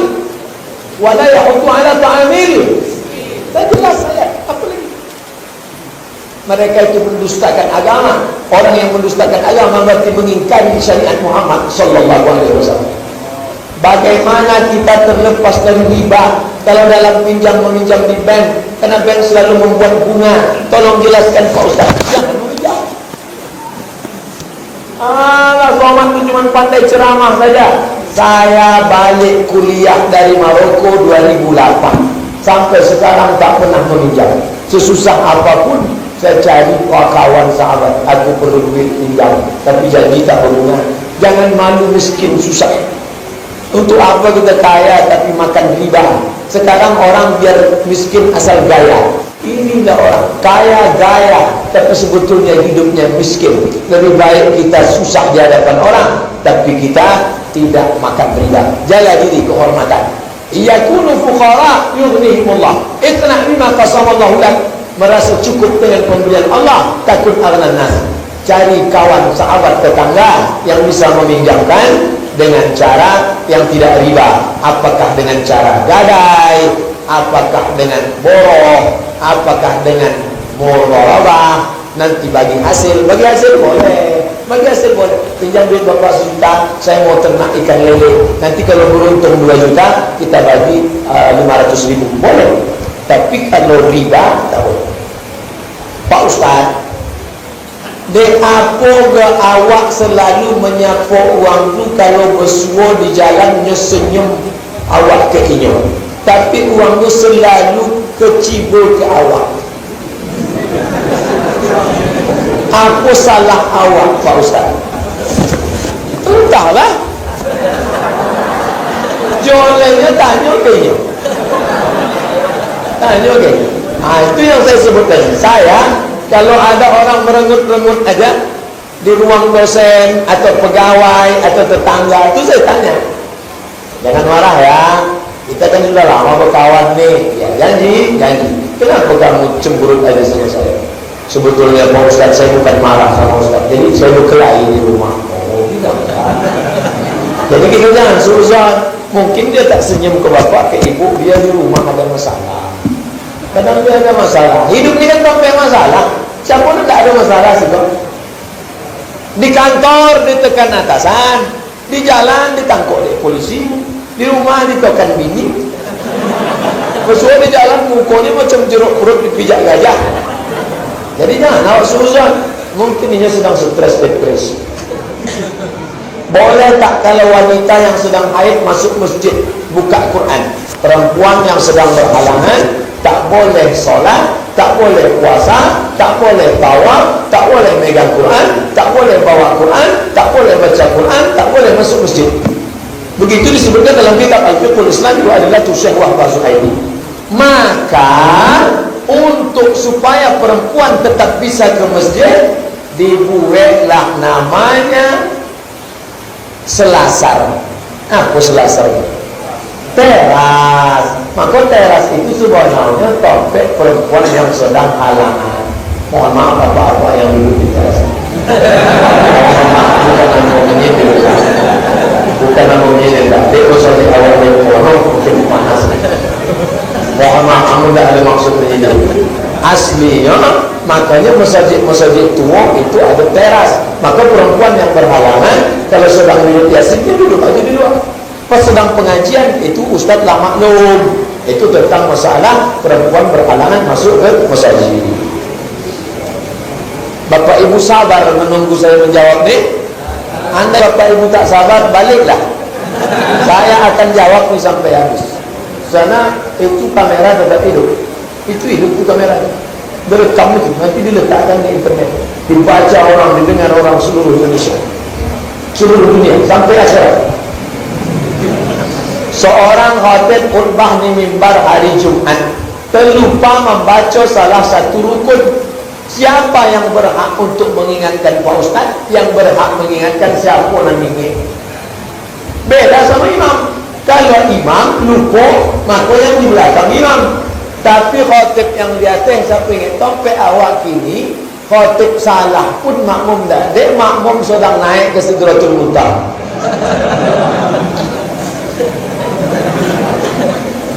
wa la yahuddu 'ala ta'amil. Jelas saya. Apa lagi? Mereka itu mendustakan agama. Orang yang mendustakan agama berarti mengingkari syariat Muhammad sallallahu alaihi wasallam. Bagaimana kita terlepas dari riba kalau dalam pinjam-meminjam di bank? Karena bank selalu membuat bunga. Tolong jelaskan Pak Ustaz. Jangan meminjam. Somad itu cuma pandai ceramah saja. Saya balik kuliah dari Maroko 2008. Sampai sekarang tak pernah meminjam. Sesusah apapun saya cari kawan sahabat. Aku perlu duit pinjam, tapi janji tak berbunga. Jangan malu miskin susah. Untuk apa kita kaya tapi makan riba? Sekarang orang biar miskin asal gaya. Inilah orang kaya gaya tapi sebetulnya hidupnya miskin. Lebih baik kita susah di hadapan orang tapi kita tidak makan riba. Jaga diri kehormatan. Yakunu fuqara yughnihimullah. Iqna' bima qasamallahu lak. Merasa cukup dengan pemberian Allah, takut aghnan nas. Cari kawan, sahabat, tetangga yang bisa meminjamkan dengan cara yang tidak riba. Apakah dengan cara gadai, apakah dengan boroh, apakah dengan mudharabah. Nanti bagi hasil boleh, bagi hasil boleh. Pinjam duit Bapak sejuta, saya mau ternak ikan lele. Nanti kalau beruntung 2 juta, kita bagi 500.000, boleh. Tapi kalau riba, tak boleh. Pak Ustaz, dek apa ke awak selalu menyapa orang tu kalau bersuara di jalan senyum? awak ke inyo, tapi uangnya selalu kecibul ke awak. Apa salah awak Pak Ustaz? Entahlah. Jualannya tanya ke inyo, tanya ke inyo. Itu yang saya sebutkan. Saya kalau ada orang merengut-rengut aja di ruang dosen atau pegawai atau tetangga, itu saya tanya, jangan marah ya, kita kan sudah lama berkawan nih, ya janji, kenapa kamu cemberut aja sama saya? Sebetulnya Pak Ustaz, saya bukan marah sama Ustaz, jadi saya berkelahi di rumah. Oh tidak. Jadi kita jangan suzon. Mungkin dia tak senyum ke bapak, ke ibu, dia di rumah ada masalah. Kadang dia ada masalah. Hidup ini kan sampai masalah. Siapa pun tak ada masalah sih kok. Di kantor ditekan atasan, di jalan ditangkap oleh polisi, di rumah ditekan bini. Pesuai di jalan mukanya macam jeruk perut dipijak gajah. Jadi jangan awak suzon. Mungkin dia sedang stres depresi. Boleh tak kalau wanita yang sedang haid masuk masjid buka Quran? Perempuan yang sedang berhalangan tak boleh solat, tak boleh puasa, tak boleh tawaf, tak boleh megang Quran, tak boleh bawa Quran, tak boleh baca Quran, tak boleh masuk masjid. Begitu disebutkan dalam kitab Al-Fiqhul Islam itu adalah tusyahwah ba'su aidi. Maka untuk supaya perempuan tetap bisa ke masjid, dibuatlah namanya selasar. Apa selasar? Teras. Maka teras itu sebenarnya topik perempuan yang sedang halangan. Mohon maaf bapak-bapak yang duduk di teras. Bukan namanya bukan namanya tapi usah di awal dari orang mungkin panas. Mohon maaf, kamu tidak ada maksud menghina. Aslinya, makanya masjid-masjid tua itu ada teras. Maka perempuan yang berhalangan kalau sedang minum yasin dia duduk aja di luar. Pas sedang pengajian itu Ustaz lah maklum. Itu tentang masalah perempuan berhalangan masuk ke masjid. Bapak Ibu sabar menunggu saya menjawab nih. Anda Bapak Ibu tak sabar, baliklah. Saya akan jawab nih sampai habis. Sana itu kamera tetap hidup. Itu hidup itu kamera. Direkam itu nanti diletakkan di internet. Dibaca orang, didengar orang seluruh Indonesia, seluruh dunia sampai akhirat. Seorang khatib khutbah di mimbar hari Jumat terlupa membaca salah satu rukun. Siapa yang berhak untuk mengingatkan Pak Ustaz? Yang berhak mengingatkan siapa namanya? Beda sama imam. Kalau imam lupa, maka yang di belakang imam. Tapi khatib yang di atas siapa ingat? Sampai awak kini khatib salah pun makmum dah. Dek makmum sedang naik ke Sidratul Muntaha.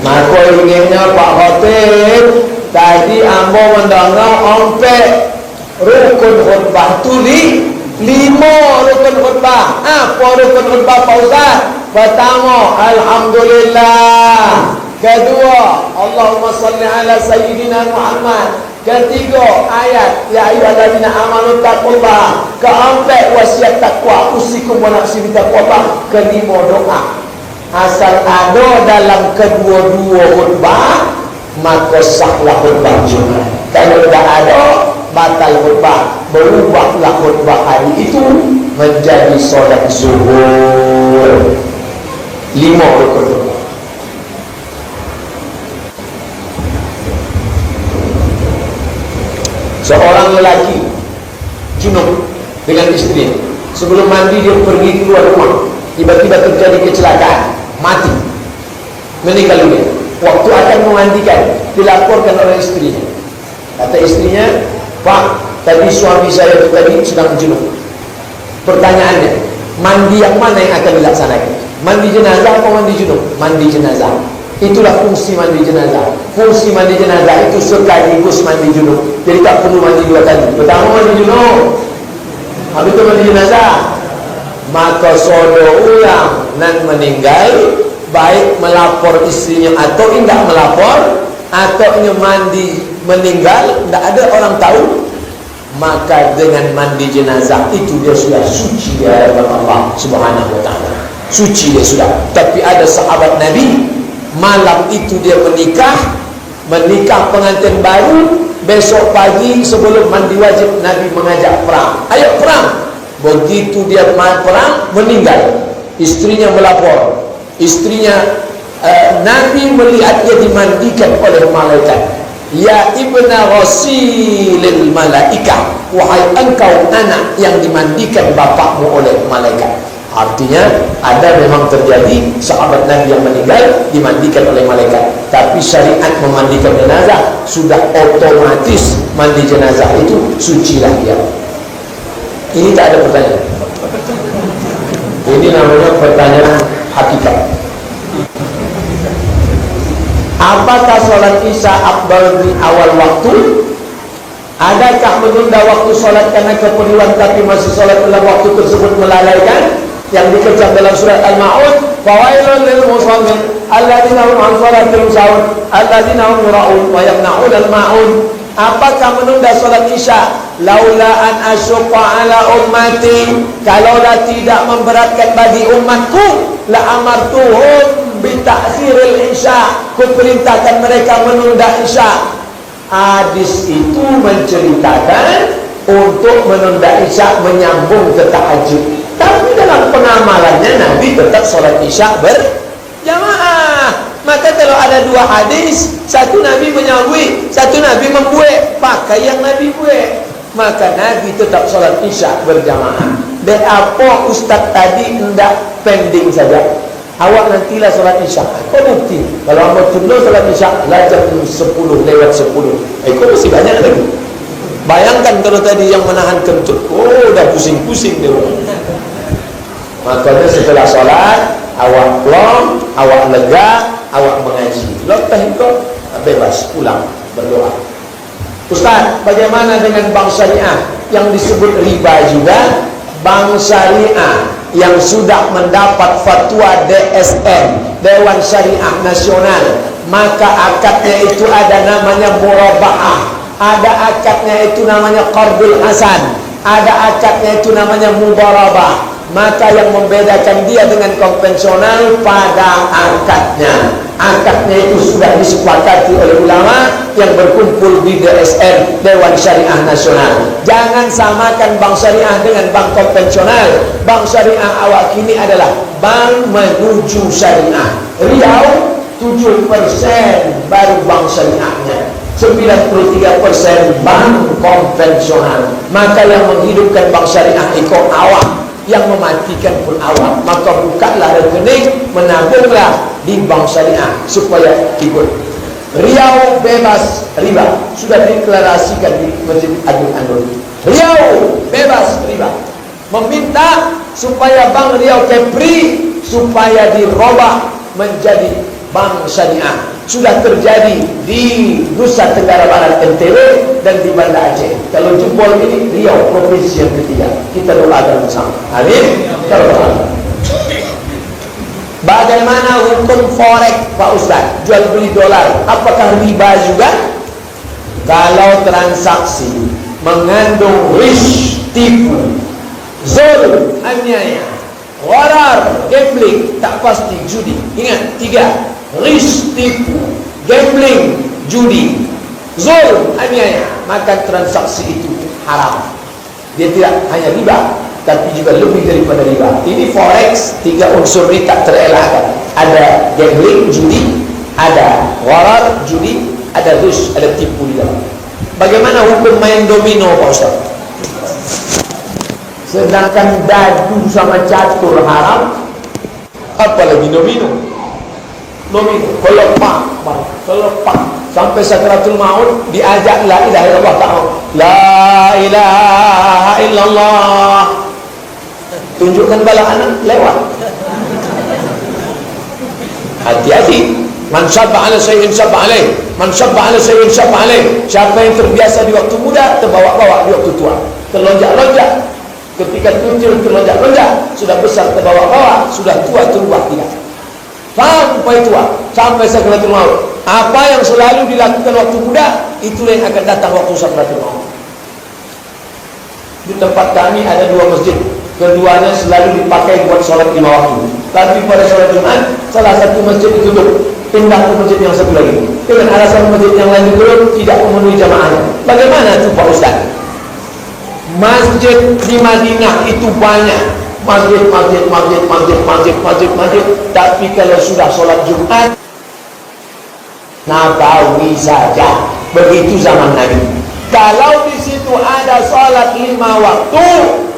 Maka ingatnya Pak Khatib, tadi ambo mendengar ompek rukun khutbah tu 5 rukun khutbah. Apa rukun khutbah Pak Ustaz? Pertama, Alhamdulillah. Kedua, Allahumma salli ala Sayyidina Muhammad. Ketiga, ayat ya ayyuhallazina amanu taqullah. Keempat, wasiat takwa, usikum wa nafsi bitaqwa. Kelima, doa. Asal ada dalam kedua-dua khutbah, maka sahlah khutbah Jumat. Kalau tidak ada, batal khutbah. Berubahlah khutbah hari itu menjadi solat zuhur. 5 rukun khutbah. Seorang lelaki junub dengan istrinya, sebelum mandi dia pergi keluar rumah, tiba-tiba terjadi kecelakaan, mati, meninggal dunia. Waktu akan memandikan, dilaporkan oleh istrinya. Kata istrinya, Pak, tadi suami saya itu tadi sedang junub. Pertanyaannya, mandi yang mana yang akan dilaksanakan? Mandi jenazah atau mandi junub? Mandi jenazah. Itulah fungsi mandi jenazah. Fungsi mandi jenazah itu sekaligus mandi junub. Jadi tak perlu mandi 2 kali. Pertama mandi junub, habis itu mandi jenazah. Maka saudara ulang nan meninggal, baik melapor istrinya atau tidak melapor, atau mandi meninggal, tidak ada orang tahu, maka dengan mandi jenazah itu dia sudah suci di hadapan Allah Subhanahu wa ta'ala. suci dia sudah. Tapi ada sahabat Nabi, malam itu dia menikah pengantin baru. Besok pagi sebelum mandi wajib, Nabi mengajak perang. Ayo perang. Begitu dia perang, meninggal. Istrinya melapor. Nabi melihat dia dimandikan oleh malaikat. Ya ibna ghasilil malaikah, wahai engkau anak yang dimandikan bapakmu oleh malaikat. Artinya ada memang terjadi sahabat Nabi yang meninggal dimandikan oleh malaikat. Tapi syariat memandikan jenazah sudah otomatis, mandi jenazah itu sucilah dia. Ini tak ada pertanyaan. Ini namanya pertanyaan hakikat. Apakah sholat isya afdal di awal waktu? Adakah menunda waktu sholat karena keperluan tapi masih sholat dalam waktu tersebut melalaikan? Yang dikecam dalam surat Al-Ma'un, fawailun lil musallin alladzina hum an salatihim sahun alladzina hum yura'un wa yamna'un al-ma'un. Apakah menunda salat isya? Laula an asyqa ala ummati, kalaulah tidak memberatkan bagi umatku, la amartuhum bi ta'khiril isya, ku perintahkan mereka menunda isya. Hadis itu menceritakan untuk menunda isya menyambung ke tahajud. Tapi dalam pengamalannya Nabi tetap sholat isya berjamaah. Maka kalau ada dua hadis, satu Nabi menyambui, satu Nabi membuat, pakai yang Nabi buat. Maka Nabi tetap sholat isya berjamaah. Dan apa ustaz tadi hendak pending saja, awak nantilah sholat isya. Kau bukti kalau awak tunda sholat isya lah jam 10 lewat 10, kau masih banyak lagi. Bayangkan kalau tadi yang menahan kentut, dah pusing-pusing dia. Makanya setelah sholat, awak plong, awak lega, awak mengaji. Lepas itu bebas pulang berdoa. Ustaz, bagaimana dengan bank syariah yang disebut riba juga? Bank syariah yang sudah mendapat fatwa DSN, Dewan Syariah Nasional, maka akadnya itu ada namanya murabaah, ada akadnya itu namanya qardul hasan, ada akadnya itu namanya mudarabah. Maka yang membedakan dia dengan konvensional pada akadnya. Akadnya itu sudah disepakati oleh ulama yang berkumpul di DSN, Dewan Syariah Nasional. Jangan samakan bank syariah dengan bank konvensional. Bank syariah awak kini adalah bank menuju syariah. Riau 7% baru bank syariahnya, 93% bank konvensional. Maka yang menghidupkan bank syariah ikut awak, yang mematikan pun awak. Maka bukalah rekening, menabunglah di bank syariah supaya ikut. Riau bebas riba, sudah deklarasikan di Masjid Agung Anur. Riau bebas riba. Meminta supaya Bank Riau Kepri supaya dirubah menjadi bank syariah. Sudah terjadi di Nusa Tenggara Barat NTB dan di Banda Aceh. Kalau jempol ini Riau provinsi yang ketiga. Kita doakan bersama. Amin. Bagaimana hukum forex Pak Ustaz? Jual beli dolar, apakah riba juga? Kalau transaksi mengandung risk, tipu, zul, aniaya, gharar, gambling, tak pasti, judi. Ingat, 3: risk, tipu, gambling, judi, zul, aniaya. Maka transaksi itu haram. Dia tidak hanya riba, tapi juga lebih daripada riba. Ini forex, 3 unsur ini tak terelakkan. Ada gambling, judi, ada gharar, judi, ada risk, ada tipu di dalam. Bagaimana hukum main domino Pak Ustaz? Sedangkan dadu sama catur haram, apalagi domino. Domino, kelepak sampai sakaratul maut diajak la ilaha illallah, tak mau. La ilaha illallah. Tunjukkan bala anak lewat. Hati-hati. Man syabba ala syai'in syabba alaih. Man syabba ala syai'in syabba alaih. Siapa yang terbiasa di waktu muda, terbawa-bawa di waktu tua. Terlonjak-lonjak. Ketika kecil terlonjak-lonjak, sudah besar terbawa-bawa, sudah tua terubah tidak. Sampai tua, sampai sakaratul maut. Apa yang selalu dilakukan waktu muda, itulah yang akan datang waktu sakaratul maut. Di tempat kami ada 2 masjid. Keduanya selalu dipakai buat sholat 5 waktu. Tapi pada sholat Jumat, salah satu masjid ditutup, pindah ke masjid yang satu lagi. Dengan alasan masjid yang lain ditutup, tidak memenuhi jamaahnya. Bagaimana itu Pak Ustaz? Masjid di Madinah itu banyak. Masjid. Tapi kalau sudah sholat Jumat, Nabawi saja. Begitu zaman Nabi. Kalau di situ ada sholat 5 waktu,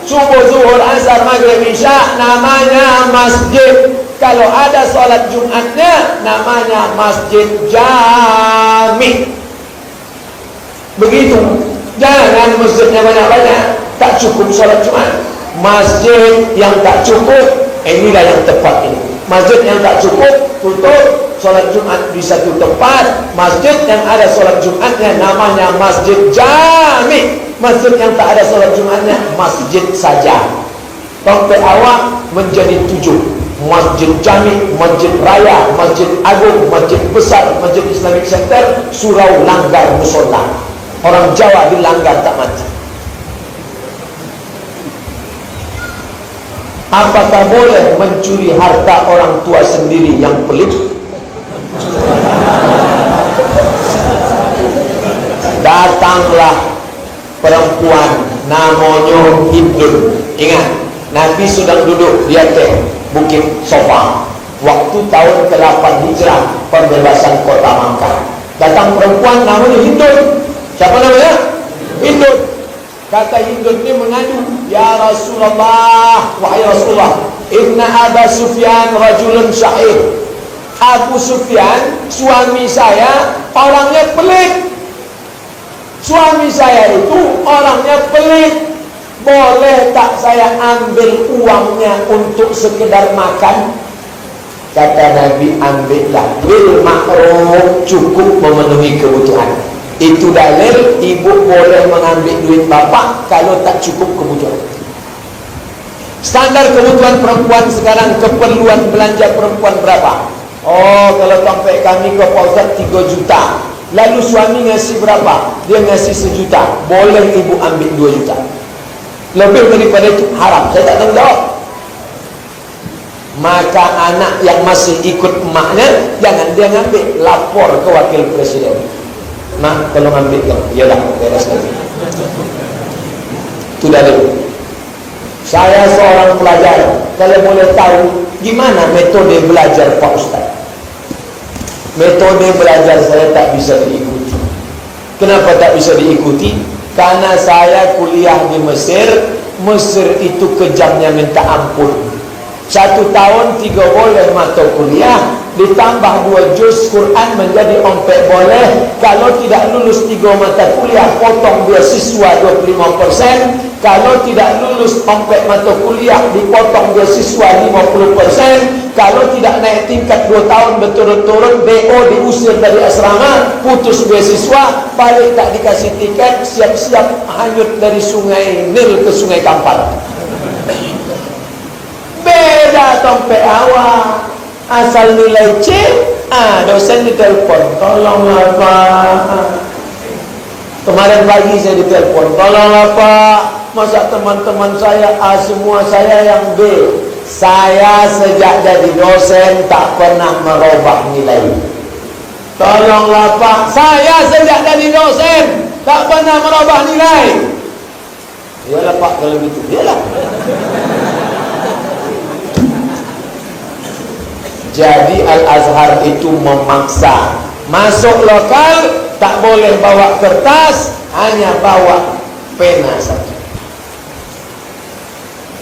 subuh, zuhur, asar, maghrib, isya, namanya masjid. Kalau ada sholat Jumatnya, namanya masjid jami. Begitu. Jangan masjidnya banyak-banyak, tak cukup sholat Jumat. Masjid yang tak cukup, inilah yang tepat ini. Masjid yang tak cukup, tutup sholat Jumat di satu tempat. Masjid yang ada sholat Jumatnya namanya masjid jami. Masjid yang tak ada sholat Jumatnya masjid saja. Sampai awal menjadi 7. Masjid jami, masjid raya, masjid agung, masjid besar, masjid Islamic Center, surau, langgar, musola. Orang Jawa dilanggar tak mati. Apakah boleh mencuri harta orang tua sendiri yang pelit? Datanglah perempuan namanya Hindun. Ingat, Nabi sedang duduk di atas bukit Sofa waktu tahun ke-8 Hijrah, pembebasan kota Makkah. Datang perempuan namanya Hindun. Siapa namanya? Hindun. Kata Hindun ini mengadu, ya Rasulullah, wahai Rasulullah, inna Aba Sufyan rajulun sya'ir. Abu Sufyan, suami saya, orangnya pelit. Suami saya itu orangnya pelit. Boleh tak saya ambil uangnya untuk sekedar makan? Kata Nabi, ambillah. Bil ma'ruf, cukup memenuhi kebutuhan. Itu dalil ibu boleh mengambil duit bapak kalau tak cukup kebutuhan. Standar kebutuhan perempuan sekarang, keperluan belanja perempuan berapa? Oh, kalau sampai kami ke Polsek 3 juta. Lalu suami ngasih berapa? Dia ngasih 1 juta. Boleh ibu ambil 2 juta. Lebih daripada itu haram. Saya tak tahu jawab. Maka anak yang masih ikut emaknya, jangan dia ngambil, lapor ke wakil presiden. Mak, tolong ambil kau. Yalah, beres lagi. Itu dalil. Saya seorang pelajar. Kalau boleh tahu gimana metode belajar Pak Ustaz? Metode belajar saya tak bisa diikuti. Kenapa tak bisa diikuti? Karena saya kuliah di Mesir. Mesir itu kejamnya minta ampun. 1 tahun 3 boleh mata kuliah, ditambah 2 juz Quran menjadi ompek boleh. Kalau tidak lulus 3 mata kuliah, potong beasiswa 25%. Kalau tidak lulus ompek mata kuliah, dipotong beasiswa 50%. Kalau tidak naik tingkat 2 tahun berturut-turut, BO diusir dari asrama, putus beasiswa, balik tak dikasih tiket, siap-siap hanyut dari sungai Nil ke sungai Kampar. Beda sampai awal. Asal nilai C, dosen ditelepon, tolonglah Pak. Kemarin pagi saya ditelepon, tolonglah Pak, masa teman-teman saya A semua, saya yang B. Saya sejak jadi dosen tak pernah merubah nilai. Tolonglah Pak, saya sejak jadi dosen tak pernah merubah nilai. Yalah Pak, kalau gitu, yalah. Jadi Al-Azhar itu memaksa. Masuk lokal tak boleh bawa kertas, hanya bawa pena saja.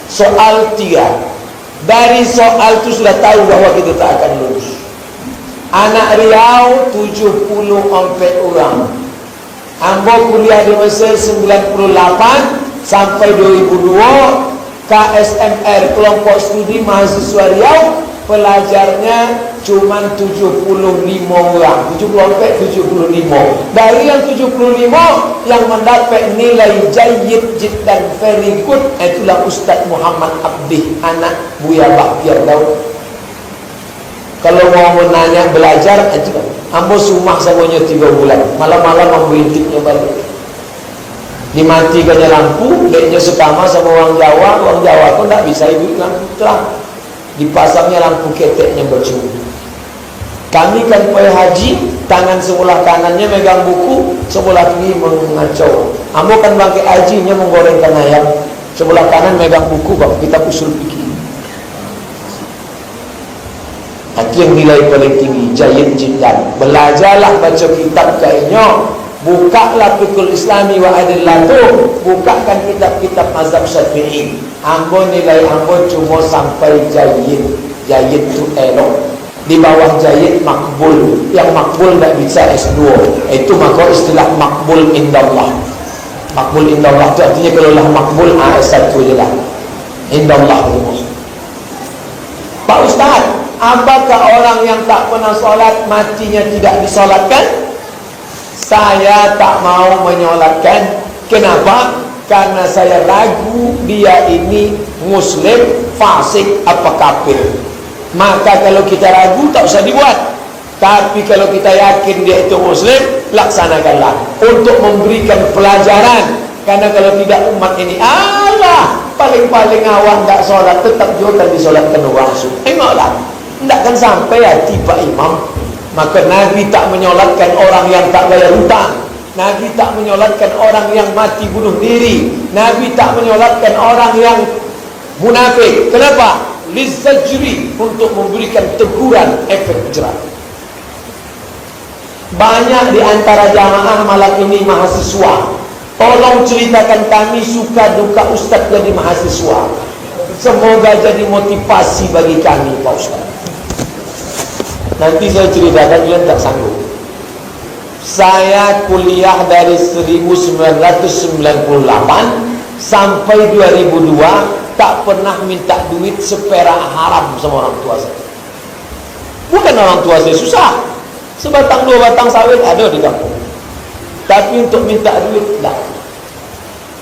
Soal 3. Dari soal itu sudah tahu bahwa kita tak akan lulus. Anak Riau 70 orang. Ambo kuliah di Mesir 98 sampai 2002. KSMR, kelompok studi mahasiswa Riau, pelajarnya cuma 75 orang. 75. Dari yang 75 yang mendapat nilai jayyid jiddan very good, itulah Ustaz Muhammad Abdi, anak Buya Baktiar Daud. Kalau mau menanya belajar, itu ambo sumah semuanya 3 bulan. Malam-malam ambo intipnya balik. Dimatikannya lampu, dia sekamar sama orang Jawa pun tak bisa hidup lampu terang. Dipasangnya lampu keteknya bercumbu. Kami kan pergi haji, tangan sebelah kanannya megang buku, sebelah kiri mengacau. Ambo kan bangkit hajinya menggorengkan ayam, sebelah kanan megang buku, bang, kita usul fikir. Akhir nilai paling tinggi, jayid jiddan. Belajarlah baca kitab kayaknya. Bukalah Fiqhul Islami wa Adillatuh, bukakan kitab-kitab mazhab Syafi'i. Ambo nilai ambo cuma sampai jayid. Jayid itu elok. Di bawah jayid makbul. Yang makbul tak bisa S2. Itu maka istilah makbul indallah. Makbul indallah itu artinya kalau lah makbul S1 je lah. Indallah itu. Pak Ustaz, apakah orang yang tak pernah solat matinya tidak disolatkan? Saya tak mau menyolatkan. Kenapa? Karena saya ragu dia ini muslim, fasik, apa kafir. Maka kalau kita ragu tak usah dibuat. Tapi kalau kita yakin dia itu muslim, laksanakanlah untuk memberikan pelajaran. Karena kalau tidak umat ini Allah paling-paling awak tak solat, tetap juga disolatkan orang sunnah. Tengoklah, tidak akan sampai hati Pak Imam. Maka Nabi tak menyolatkan orang yang tak bayar hutang. Nabi tak menyolatkan orang yang mati bunuh diri. Nabi tak menyolatkan orang yang munafik. Kenapa? Lizzajri, untuk memberikan teguran, efek jerah. Banyak di antara jamaah malam ini mahasiswa. Tolong ceritakan kami suka duka Ustaz jadi mahasiswa. Semoga jadi motivasi bagi kami Pak Ustaz. Nanti saya ceritakan, kalian tak sanggup. Saya kuliah dari 1998 sampai 2002, tak pernah minta duit seperak haram sama orang tua saya. Bukan orang tua saya susah, sebatang dua batang sawit ada di kampung. Tapi untuk minta duit,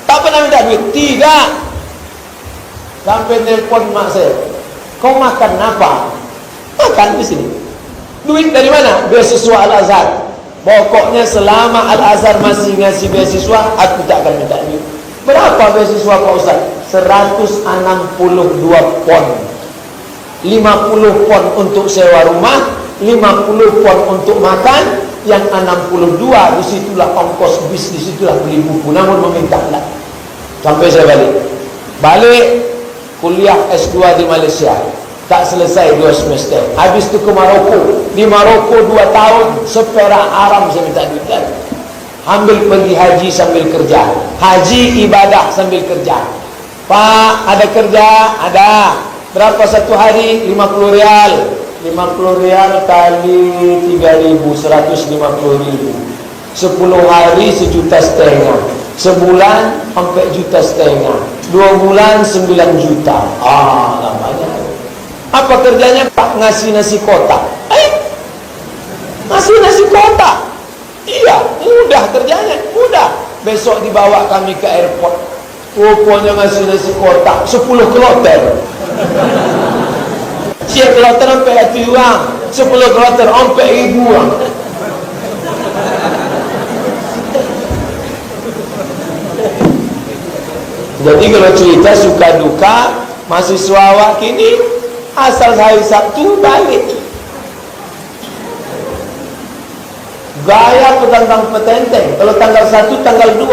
tak pernah minta duit, tidak. Sampai nelpon mak saya, kau makan apa? Makan di sini. Duit dari mana? Beasiswa Al-Azhar. Pokoknya selama Al-Azhar masih ngasih beasiswa, aku tak akan minta duit. Berapa beasiswa Pak Ustaz? 162 pon. 50 pon untuk sewa rumah, 50 pon untuk makan, yang 62 disitulah ongkos bis, disitulah beli buku. Namun meminta tak. Sampai saya balik kuliah S2 di Malaysia. Tak selesai 2 semester. Habis itu ke Maroko. Di Maroko 2 tahun, seperak haram saya minta duit lagi. Ambil pergi haji sambil kerja. Haji ibadah sambil kerja. Pak, ada kerja? Ada. Berapa satu hari? 50 rial. 50 rial kali 3.000, 150.000. 10 hari 1,5 juta. Sebulan 4,5 juta. 2 bulan 9 juta. Namanya. Apa kerjanya? Pak, ngasih nasi kotak. Ngasih nasi kotak. Iya, mudah kerjanya, mudah. Besok dibawa kami ke airport. Rupanya ngasih nasi kotak 10 kloter. Siap kloter sampai hati orang, 10 kloter sampai 1,000 orang. Jadi kalau cerita suka duka mahasiswa awak kini, asal hari Sabtu balik. Gaya petantang petenteng. Kalau tanggal 1, tanggal 2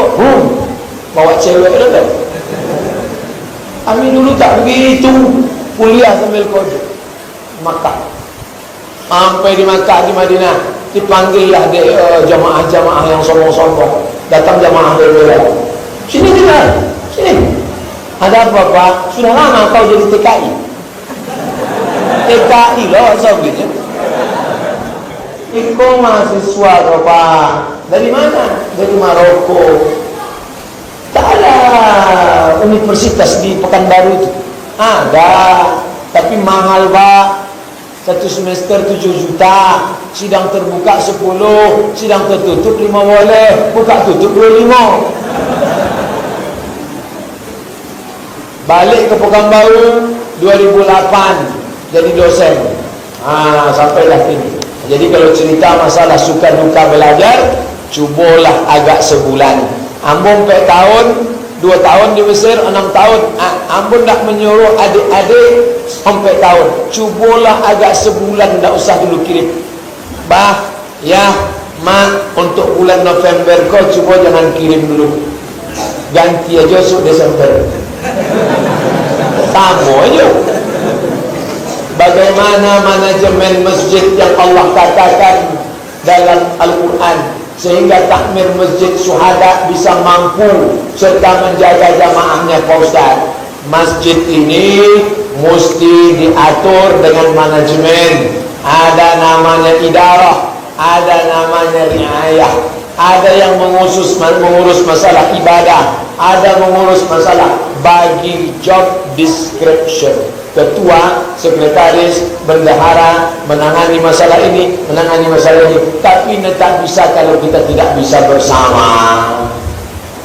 bawa cewek kan. Kami dulu tak begitu. Kuliah sambil kode Makkah. Sampai di Makkah, di Madinah, dipanggillah jamaah-jamaah yang sombong-sombong. Datang jamaah dari sini tinggal, sini. Ada apa Pak? Sudah lama kau jadi TKI. TKI loh, sobatnya. Iko mahasiswa loh Pak. Dari mana? Dari Maroko. Tak ada universitas di Pekanbaru itu. Ada, tapi mahal Pak. 1 semester 7 juta. Sidang terbuka 10, sidang tertutup 5 boleh. Buka tutup 25. Balik ke Pekanbaru 2008. Jadi dosen. Sampailah ini. Jadi kalau cerita masalah suka duka belajar, cubalah agak sebulan. Ambon 4 tahun, 2 tahun di Mesir, 6 tahun. Ambon nak menyuruh adik-adik sampai tahun. Cubalah agak sebulan, tak usah dulu kirim. Bah, ya, mak, untuk bulan November kau cuba jangan kirim dulu. Ganti aja esok Desember. Sama aja. Bagaimana manajemen masjid yang Allah katakan dalam Al-Quran, sehingga takmir masjid syuhada bisa mampu serta menjaga jamaahnya, Pak Ustaz. Masjid ini mesti diatur dengan manajemen. Ada namanya idarah, ada namanya riayah. Ada yang mengurus masalah ibadah, ada mengurus masalah bagi job description. Ketua, sekretaris, bendahara menangani masalah ini, menangani masalah ini. Tapi tak bisa kalau kita tidak bisa bersama.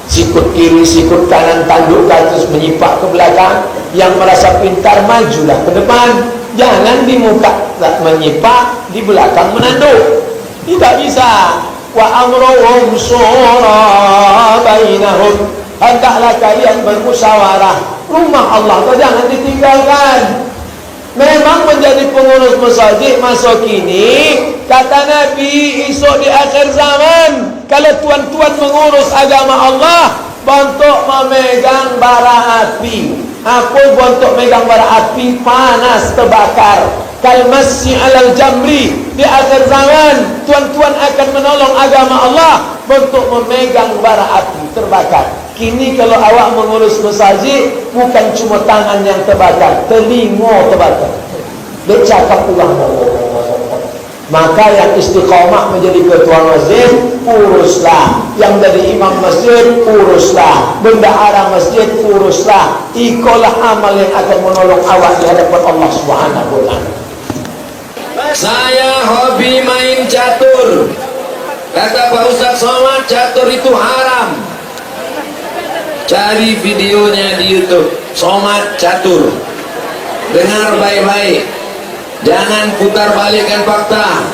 Sikut kiri, sikut kanan, tanduk ke atas, menyipak ke belakang. Yang merasa pintar majulah ke depan. Jangan di muka tak menyipak, di belakang menanduk. Tidak bisa. Wa amruhum syura bainahum. Hendaklah kalian bermusyawarah. Rumah Allah itu jangan ditinggalkan. Memang menjadi pengurus masjid masa kini, kata Nabi, esok di akhir zaman, kalau tuan-tuan mengurus agama Allah, bentuk memegang bara api. Apa bentuk megang bara api? Panas, terbakar. Kalmasyi alal jamri. Di akhir zaman, tuan-tuan akan menolong agama Allah, bentuk memegang bara api, terbakar. Kini kalau awak mengurus masjid, bukan cuma tangan yang terbakar, telinga terbakar. Dia cakap ulang. Maka yang istiqamah menjadi ketua masjid, uruslah. Yang jadi imam masjid, uruslah. Bendahara masjid, uruslah. Ikolah amal yang akan menolong awak di hadapan Allah Subhanahu wa ta'ala. Saya hobi main catur. Kata Pak Ustaz Somad, catur itu haram. Cari videonya di YouTube, Somad catur. Dengar baik-baik, jangan putar balikkan fakta.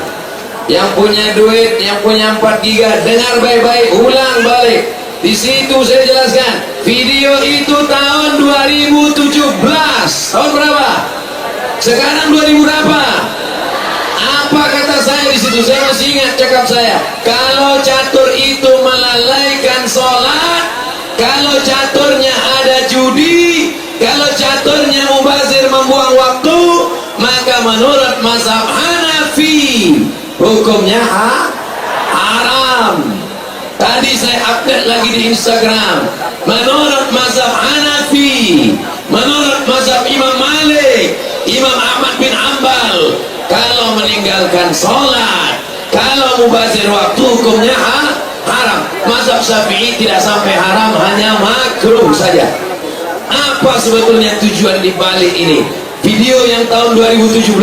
Yang punya duit, yang punya 4 giga, dengar baik-baik, ulang balik. Di situ saya jelaskan, video itu tahun 2017. Tahun berapa? Sekarang 2000 berapa? Apa kata saya di situ? Saya masih ingat cakap saya. Kalau catur itu melalaikan sholat, kalau caturnya ada judi, kalau caturnya mubazir membuang waktu, maka menurut mazhab Hanafi hukumnya haram. Tadi saya update lagi di Instagram. Menurut mazhab Hanafi, menurut mazhab Imam Malik, Imam Ahmad bin Ambal, kalau meninggalkan sholat, kalau mubazir waktu, hukumnya haram. Mazhab Syafi'i tidak sampai haram, hanya makruh saja. Apa sebetulnya tujuan di balik ini? Video yang tahun 2017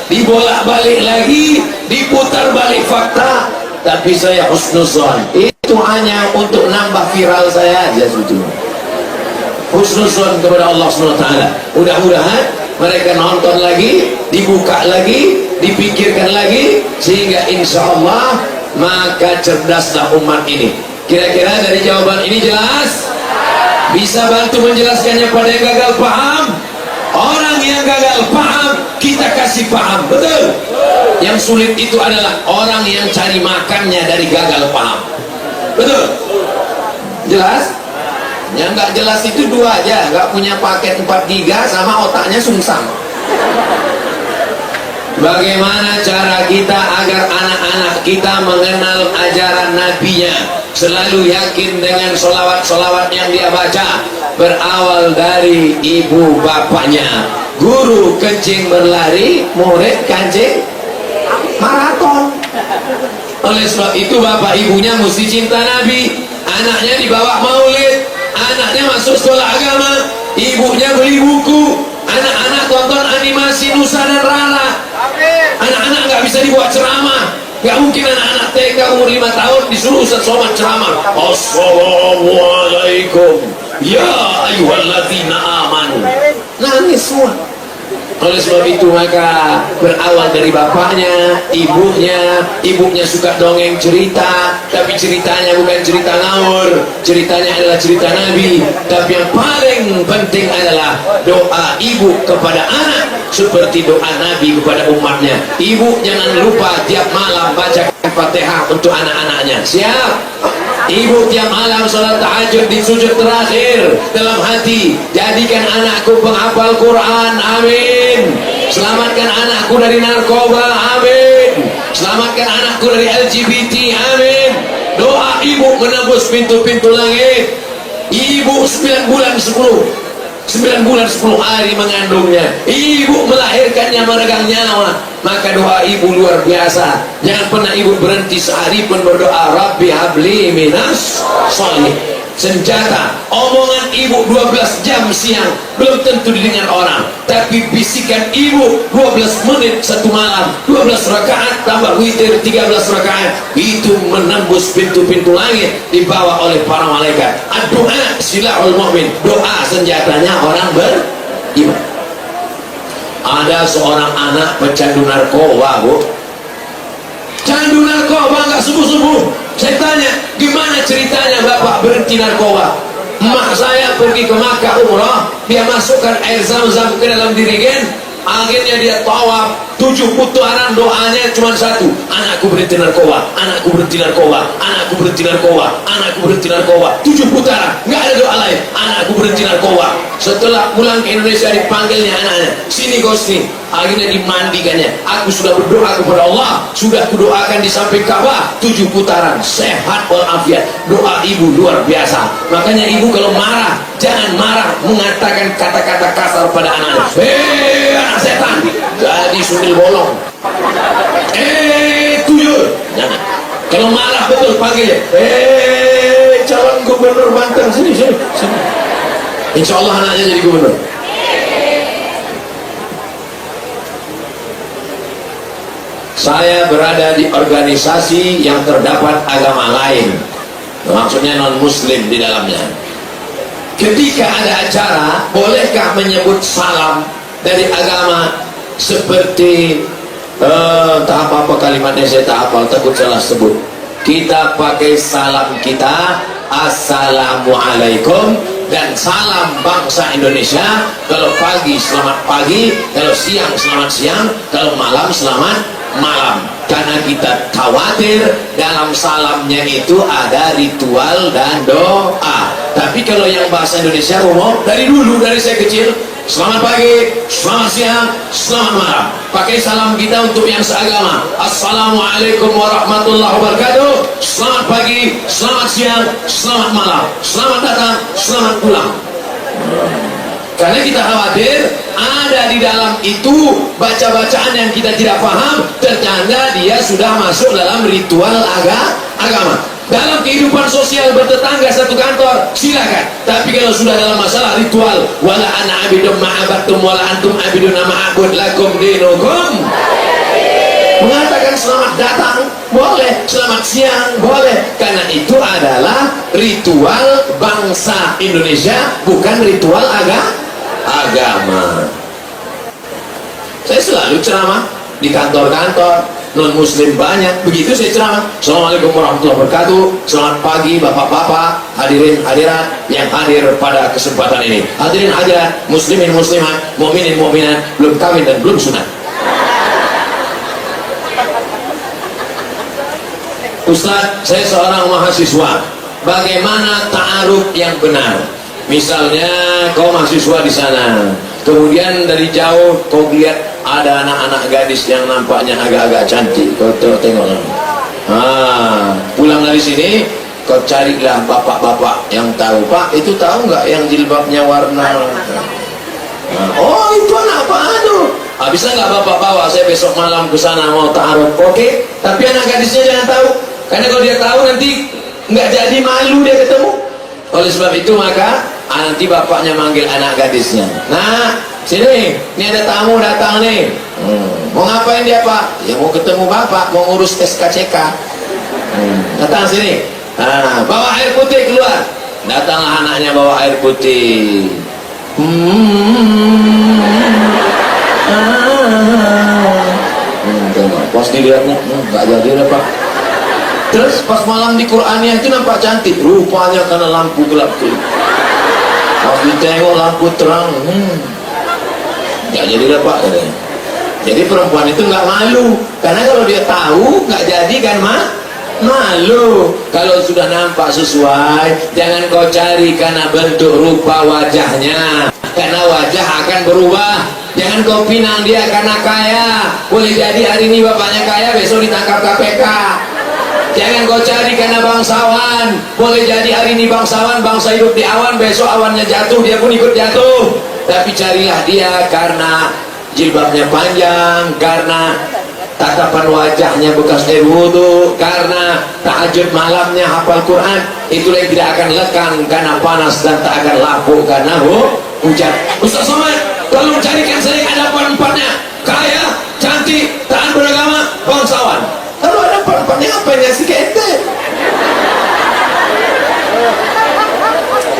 dibolak-balik lagi, diputar balik fakta, tapi saya husnuzon. Itu hanya untuk nambah viral saya aja sebetulnya. Husnuzon kepada Allah SWT. Mudah-mudahan mereka nonton lagi, dibuka lagi, dipikirkan lagi, sehingga insya Allah maka cerdaslah umat ini. Kira-kira dari jawaban ini jelas? Bisa bantu menjelaskannya pada yang gagal paham? Orang yang gagal paham kita kasih paham, betul? Yang sulit itu adalah orang yang cari makannya dari gagal paham, betul? Jelas? Yang nggak jelas itu 2 aja, nggak punya paket 4 giga sama otaknya sungsang. Bagaimana cara kita agar anak-anak kita mengenal ajaran Nabi-Nya, selalu yakin dengan solawat-solawat yang dia baca, berawal dari ibu bapaknya. Guru kencing berlari, murid kancing maraton. Oleh sebab itu bapak ibunya mesti cinta Nabi. Anaknya dibawa maulid, anaknya masuk sekolah agama, ibunya beli buku, anak-anak tonton animasi Nusa dan Rara. Anak-anak nggak bisa dibuat ceramah. Nggak mungkin anak-anak TK umur 5 tahun disuruh Ustaz Somad ceramah. Assalamualaikum ya ayyuhalladzina amanu. Nangis semua. Oleh sebab itu maka berawal dari bapaknya, ibunya suka dongeng cerita, tapi ceritanya bukan cerita ngawur, ceritanya adalah cerita Nabi. Tapi yang paling penting adalah doa ibu kepada anak seperti doa Nabi kepada umatnya. Ibu jangan lupa tiap malam bacakan Fatihah untuk anak-anaknya. Siap? Ibu tiap malam salat tahajud di sujud terakhir dalam hati, jadikan anakku penghafal Quran, amin. Selamatkan anakku dari narkoba, amin. Selamatkan anakku dari LGBT, amin. Doa ibu menembus pintu-pintu langit. Ibu 9 bulan 10 hari mengandungnya, ibu melahirkannya meregang nyawa, maka doa ibu luar biasa. Jangan pernah ibu berhenti sehari pun berdoa, Rabbi habli minas sholih. Senjata omongan ibu 12 jam siang belum tentu didengar orang, tapi bisikan ibu 12 menit satu malam, 12 rakaat tambah witir 13 rakaat, itu menembus pintu-pintu langit, dibawa oleh para malaikat. Doa silahul mu'min, doa senjatanya orang beriman. Ada seorang anak pecandu narkoba, Bu. Candu narkoba nggak subuh-subuh. Saya tanya, gimana ceritanya bapak berhenti narkoba? Emak saya pergi ke Makkah umrah, dia masukkan air zam-zam ke dalam dirigen, akhirnya dia tawaf 7 putaran, doanya cuma satu, anakku berhenti narkoba, anakku berhenti narkoba, anakku berhenti narkoba, anakku berhenti narkoba. 7 putaran, nggak ada doa lain, anakku berhenti narkoba. Setelah pulang ke Indonesia dipanggilnya anaknya, sini Gosti, akhirnya dimandikannya. Aku sudah berdoa kepada Allah, sudah kudoakan di samping Ka'bah 7 putaran, sehat walafiat. Doa ibu luar biasa. Makanya ibu kalau marah, jangan marah mengatakan kata-kata kasar pada anaknya. Hei anak setan, jadi sundel bolong. Tuyul, jangan. Kalau marah betul panggil, calon gubernur Banten, sini. Insya Allah anaknya jadi gubernur. Saya berada di organisasi yang terdapat agama lain, maksudnya non muslim di dalamnya. Ketika ada acara, bolehkah menyebut salam dari agama seperti tak apa kalimatnya saya tak hafal, takut salah sebut. Kita pakai salam kita, assalamualaikum, dan salam bangsa Indonesia. Kalau pagi selamat pagi, kalau siang selamat siang, kalau malam selamat malam. Karena kita khawatir dalam salamnya itu ada ritual dan doa. Tapi kalau yang bahasa Indonesia umum, dari dulu, dari saya kecil, selamat pagi, selamat siang, selamat malam. Pakai salam kita untuk yang seagama. Assalamualaikum warahmatullahi wabarakatuh. Selamat pagi, selamat siang, selamat malam. Selamat datang, selamat pulang. Karena kita khawatir ada di dalam itu baca-bacaan yang kita tidak paham, ternyata dia sudah masuk dalam ritual agama. Dalam kehidupan sosial bertetangga satu kantor, silakan. Tapi kalau sudah dalam masalah ritual, wala ana abidum ma'abattum wala antum abidun ma'abud lakum dinukum, mengatakan selamat datang boleh, selamat siang boleh, karena itu adalah ritual bangsa Indonesia, bukan ritual agama. Saya selalu ceramah di kantor-kantor non muslim banyak, begitu saya ceramah. Assalamualaikum warahmatullahi wabarakatuh. Selamat pagi bapak-bapak, hadirin hadirat yang hadir pada kesempatan ini, hadirin hadirat muslimin muslimat, mukminin mukminat, belum kawin dan belum sunat. Ustaz, saya seorang mahasiswa, bagaimana ta'aruf yang benar? Misalnya kau mahasiswa di sana, kemudian dari jauh kau lihat ada anak-anak gadis yang nampaknya agak-agak cantik, kau tengok. Pulang dari sini kau carilah bapak-bapak yang tahu. Pak, itu tahu nggak yang jilbabnya warna? Oh, itu anak Pak Anu. Bisa nggak bapak bawa? Saya besok malam ke sana mau ta'aruf. Oke, tapi anak gadisnya jangan tahu, karena kalau dia tahu nanti nggak jadi, malu dia ketemu. Oleh sebab itu maka nanti bapaknya manggil anak gadisnya. Nah, sini, ini ada tamu datang nih. Mau ngapain dia Pak? Ya mau ketemu bapak, mau ngurus SKCK. Datang sini. Nah, bawa air putih keluar. Datanglah anaknya bawa air putih. dilihatnya nggak jadi deh Pak. Terus pas malam di Qur'annya itu nampak cantik, rupanya karena lampu gelap-gelap. Pas ditengok lampu terang, nggak jadi deh Pak katanya. Jadi perempuan itu nggak malu, karena kalau dia tahu nggak jadi kan malu. Kalau sudah nampak sesuai, jangan kau cari karena bentuk rupa wajahnya, karena wajah akan berubah. Jangan kau pinang dia karena kaya, boleh jadi hari ini bapaknya kaya, besok ditangkap KPK. Jangan kau cari karena bangsawan, boleh jadi hari ini bangsawan, bangsa hidup di awan, besok awannya jatuh, dia pun ikut jatuh. Tapi carilah dia karena jilbabnya panjang, karena tatapan wajahnya bekas air wudhu, karena tahajud malamnya hafal Quran. Itulah yang tidak akan lekang karena panas dan tak akan lapuk karena hujan. Ustaz Somad, tolong carikan saya ada empat-empatnya: kaya, cantik, taat beragama, bangsawan. Kalau ada empat-empatnya apa yang ngasih ke ente?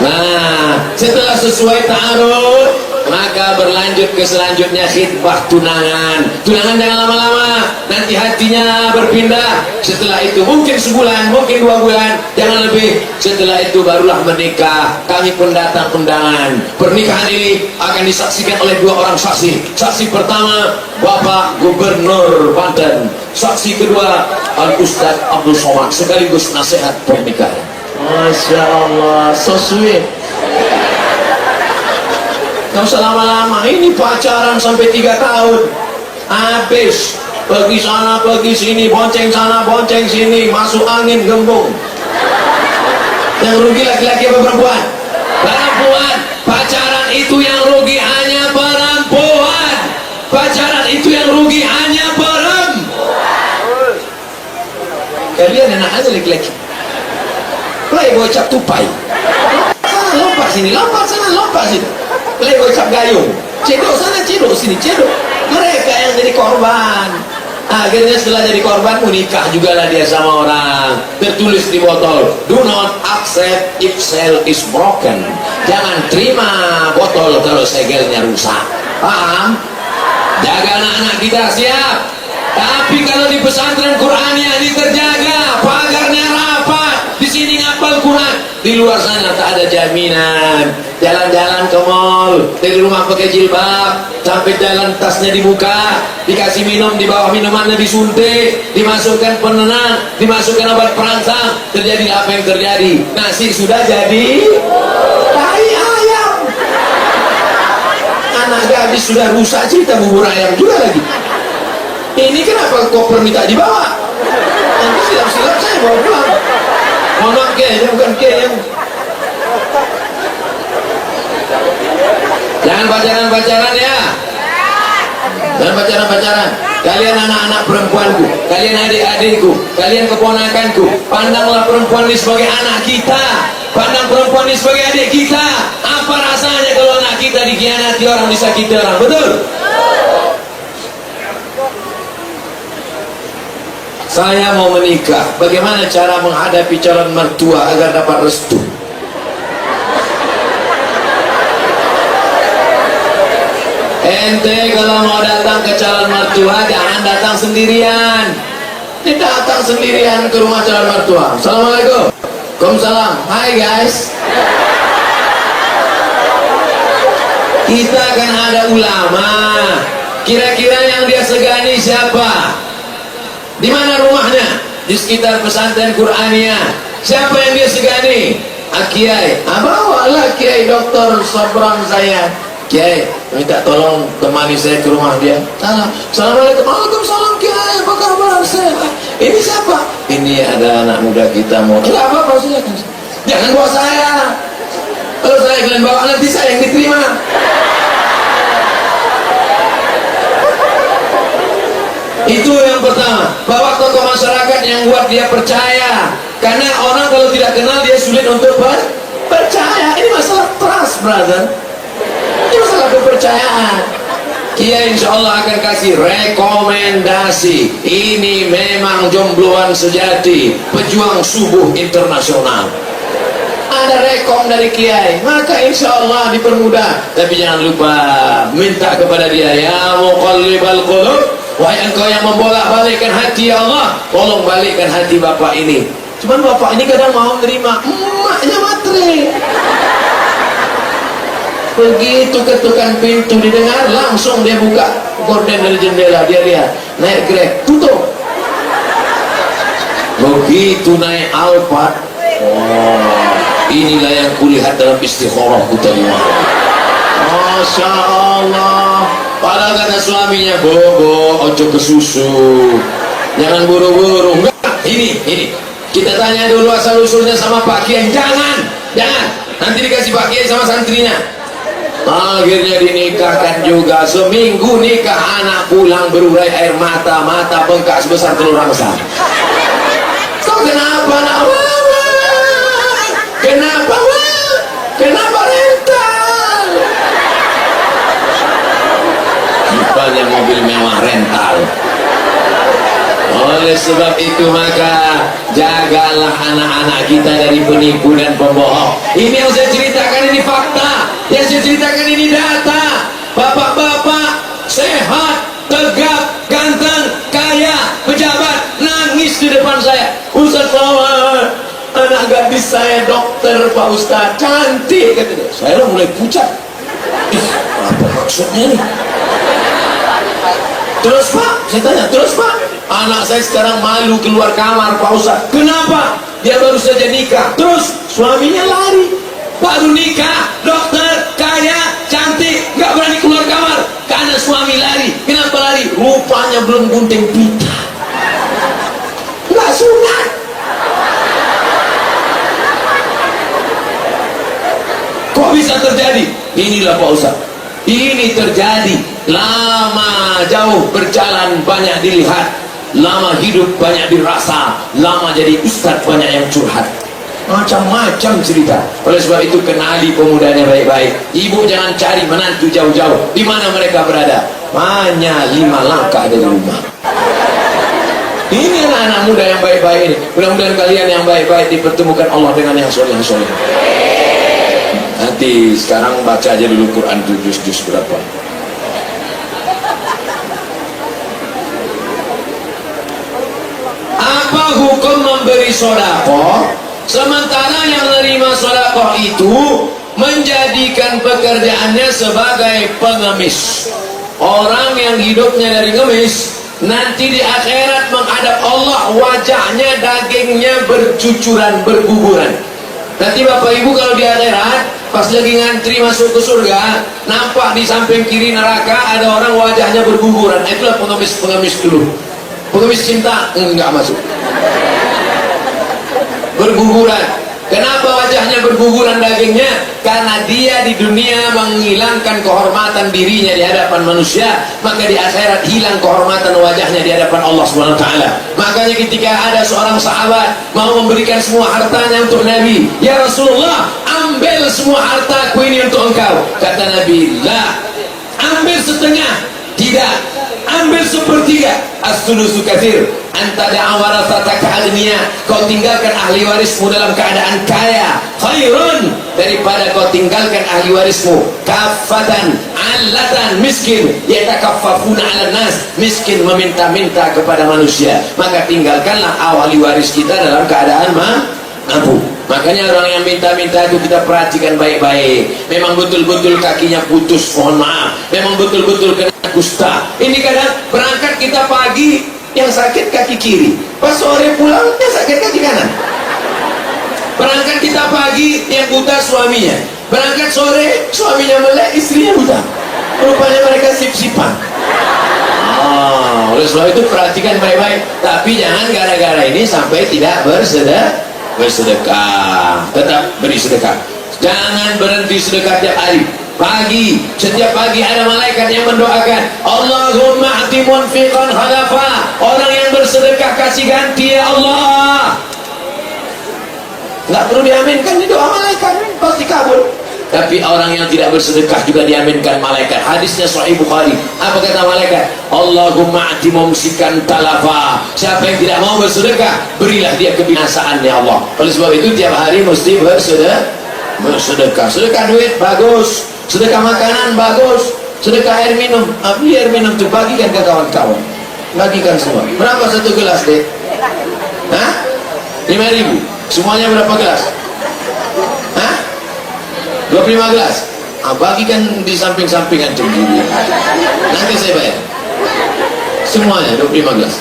Nah, setelah sesuai ta'aruf, maka berlanjut ke selanjutnya khitbah tunangan. Tunangan jangan lama-lama, nanti hatinya berpindah. Setelah itu mungkin sebulan, mungkin 2 bulan, jangan lebih. Setelah itu barulah menikah. Kami pun datang undangan. Pernikahan ini akan disaksikan oleh 2 orang saksi. Saksi pertama Bapak Gubernur Banten, saksi kedua Al-Ustaz Abdul Somad, sekaligus nasihat pernikahan. Masya Allah, so sweet. Gak usah lama-lama, ini pacaran sampai 3 tahun habis, pergi sana pergi sini, bonceng sana bonceng sini, masuk angin gembung. Yang rugi laki-laki apa perempuan? Perempuan. Pacaran itu yang rugi hanya perempuan. Pacaran itu yang rugi hanya perempuan. Kalian enak aja laki-laki, play bocap tupai, sana lompat sini, lompat sana, lompat sini, play bocap gayung, cedok sana, cedok sini, cedok. Mereka yang jadi korban. Akhirnya setelah jadi korban, menikah juga lah dia sama orang. Tertulis di botol, do not accept if cell is broken. Jangan terima botol kalau segelnya rusak. Paham? Jaga anak-anak kita, siap. Tapi kalau di pesantren Qur'annya ini terjaga, pagarnya rapat, di sini ngapal Quran, di luar sana tak ada jaminan. Jalan-jalan ke mall, dari rumah pakai jilbab, sampai jalan tasnya dibuka, dikasih minum, di bawah minumannya disuntik, dimasukkan penenang, dimasukkan obat perangsang. Terjadi apa yang terjadi? Nasi sudah jadi tai ayam, anak gadis sudah rusak, cerita bubur ayam juga lagi. Ini kenapa koper minta dibawa? Nanti silap-silap saya bawa pulang. Mohon maaf kayaknya bukan kayaknya. Jangan pacaran-pacaran ya. Jangan pacaran-pacaran. Kalian anak-anak perempuanku, kalian adik-adikku, kalian keponakanku, pandanglah perempuan ini sebagai anak kita. Pandang perempuan ini sebagai adik kita. Apa rasanya kalau anak kita dikhianati orang, disakiti orang? Betul? Saya mau menikah, bagaimana cara menghadapi calon mertua agar dapat restu? Ente kalau mau datang ke calon mertua, jangan datang sendirian. Ini datang sendirian ke rumah calon mertua. Assalamualaikum. Waalaikumsalam. Hai guys. Kita kan ada ulama. Kira-kira yang dia segani siapa? Di mana rumahnya? Di sekitar pesantren Qur'aniyah. Siapa yang dia segani? Kiai. Bawalah Kiai Dr. Sobran saya. Kiai, minta tolong temani saya ke rumah dia. Salam. Assalamualaikum. Waalaikumsalam Kiai. Apa kabar? Ini siapa? Ini ada anak muda kita mau. Enggak apa-apa, silakan. Jangan bawa saya. Kalau saya kalian bawa, nanti saya yang diterima. Itu yang pertama, bawa tokoh masyarakat yang buat dia percaya. Karena orang kalau tidak kenal dia sulit untuk percaya. Ini masalah trust, brother. Ini masalah kepercayaan. Kiai insya Allah akan kasih rekomendasi. Ini memang jombloan sejati, pejuang subuh internasional. Ada rekom dari Kiai, maka insya Allah dipermudah. Tapi jangan lupa minta kepada dia, ya muqallibal qulub Wahai engkau yang membolak-balikkan hati, ya Allah, tolong balikkan hati bapak ini. Cuman bapak ini kadang mau terima, emaknya matre. Begitu ketukan pintu didengar, langsung dia buka gorden dari jendela, dia lihat naik Grab, tutup. Begitu naik Alphard, oh, inilah yang kulihat dalam istikharah utama. Masya Allah. Padahal kata suaminya, bobo, ojo ke susu, jangan buru-buru. Enggak, ini kita tanya dulu asal usulnya sama Pak Kiai. Jangan, nanti dikasih Pak Kiai sama santrinya. Akhirnya dinikahkan juga. Seminggu nikah, anak pulang berurai air mata, mata bengkak sebesar telur angsa. Kau kenapa nak? Kenapa rental? Kipalnya mobil mewah rental. Oleh sebab itu maka jagalah anak-anak kita dari penipu dan pembohong. Ini yang saya ceritakan, ini fakta. Yang saya ceritakan ini data. Bapak-bapak sehat, tegap, ganteng, kaya, pejabat nangis di depan saya. Ustaz Somad, anak gadis saya dokter Pak Ustaz, cantik katanya. Saya mulai pucat. Apa maksudnya nih? Terus Pak, saya tanya, terus Pak, anak saya sekarang malu keluar kamar Pak Ustaz. Kenapa? Dia baru saja nikah. Terus suaminya lari. Baru nikah, dokter, kaya, cantik, nggak berani keluar kamar karena suami lari. Kenapa lari? Rupanya belum gunting pita, nggak sunat. Kok bisa terjadi? Inilah Pak Ustaz, ini terjadi. Lama jauh berjalan banyak dilihat, lama hidup banyak dirasa, lama jadi ustaz banyak yang curhat. Macam-macam cerita. Oleh sebab itu kenali pemudanya baik-baik. Ibu jangan cari menantu jauh-jauh. Di mana mereka berada? Hanya 5 langkah dari rumah. Ini anak-anak muda yang baik-baik ini. Mudah-mudahan kalian yang baik-baik dipertemukan Allah dengan yang soleh-soleh. Nanti sekarang baca aja dulu Quran tuh juz berapa. Apa hukum memberi sedekah? Sementara yang menerima sedekah itu menjadikan pekerjaannya sebagai pengemis. Orang yang hidupnya dari ngemis, nanti di akhirat menghadap Allah, wajahnya, dagingnya bercucuran, berguguran. Nanti Bapak Ibu kalau di akhirat pas lagi ngantri masuk ke surga, nampak di samping kiri neraka ada orang wajahnya berguguran. Itulah pengemis dulu. Pengemis cinta enggak masuk. Berguguran. Kenapa wajahnya berguguran dagingnya? Karena dia di dunia menghilangkan kehormatan dirinya di hadapan manusia, maka di akhirat hilang kehormatan wajahnya di hadapan Allah SWT. Makanya ketika ada seorang sahabat mau memberikan semua hartanya untuk Nabi, ya Rasulullah, ambil semua hartaku ini untuk engkau. Kata Nabi, la, ambil setengah, tidak, ambil sepertiga. As-sulusu katsir, anta da'a warasataka aghniya, kau tinggalkan ahli warismu dalam keadaan kaya, khairun, daripada kau tinggalkan ahli warismu kafatan alatan, miskin, yatakaffafuna 'alan nas, miskin meminta-minta kepada manusia. Maka tinggalkanlah ahli waris kita dalam keadaan mampu. Makanya orang yang minta-minta itu kita perhatikan baik-baik. Memang betul-betul kakinya putus, mohon maaf. Memang betul-betul kena kusta. Ini kadang berangkat kita pagi, yang sakit kaki kiri, pas sore pulang yang sakit kaki kanan. Berangkat kita pagi, yang buta suaminya. Berangkat sore, suaminya melek, istrinya buta. Rupanya mereka sip-sipan. Oleh sebab itu perhatikan baik-baik. Tapi jangan gara-gara ini sampai tidak bersedekah. Tetap beri sedekah. Jangan berhenti sedekah tiap hari. Pagi, setiap pagi ada malaikat yang mendoakan, Allahumma ati munfiqan khalafa. Orang yang bersedekah kasih ganti ya Allah. Nggak perlu diaminkan di doa malaikat, pasti kabul. Tapi orang yang tidak bersedekah juga diaminkan malaikat. Hadisnya Sahih Bukhari. Apa kata malaikat? Allahumma ati mumsikan talafa. Siapa yang tidak mau bersedekah, berilah dia kebinasaan ya Allah. Oleh sebab itu tiap hari mesti bersedekah. Sedekah duit bagus, sedekah makanan bagus, sedekah air minum. Beli air minum itu bagikan ke kawan-kawan. Bagikan semua. Berapa satu gelas, Dek? Hah? 5.000. Semuanya berapa gelas? Hah? 25 gelas. Bagikan di samping-samping antum. Nanti saya bayar. Semuanya 25 gelas.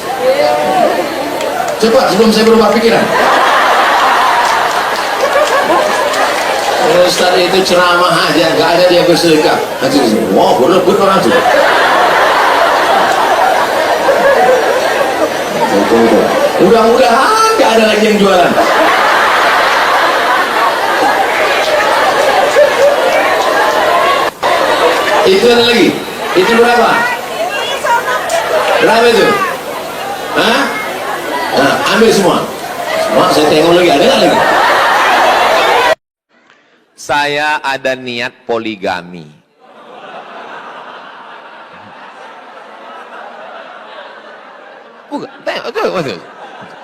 Cepat sebelum saya berubah pikiran. Ustaz itu ceramah aja, nggak ada dia bersedekah. Wah, berebut orang tuh. Mudah-mudahan nggak ada lagi yang jualan. Itu ada lagi. Itu berapa? Berapa itu? Hah? Nah, ambil semua. Semua saya tengok lagi, ada nggak lagi? Saya ada niat poligami.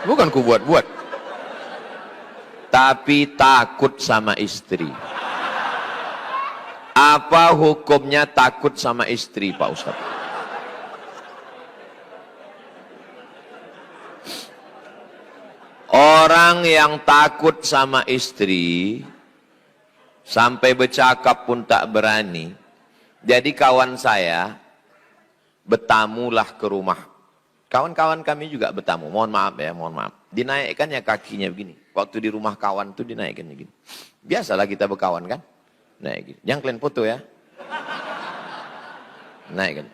Bukan ku buat-buat. Tapi takut sama istri. Apa hukumnya takut sama istri, Pak Ustaz? Orang yang takut sama istri sampai bercakap pun tak berani. Jadi kawan saya bertamulah ke rumah. Kawan-kawan kami juga bertamu. Mohon maaf ya, mohon maaf. Dinaikkan ya kakinya begini. Waktu di rumah kawan tuh dinaikkan begini. Biasalah kita berkawan kan? Naik gini. Jangan kalian foto ya. Naikkan.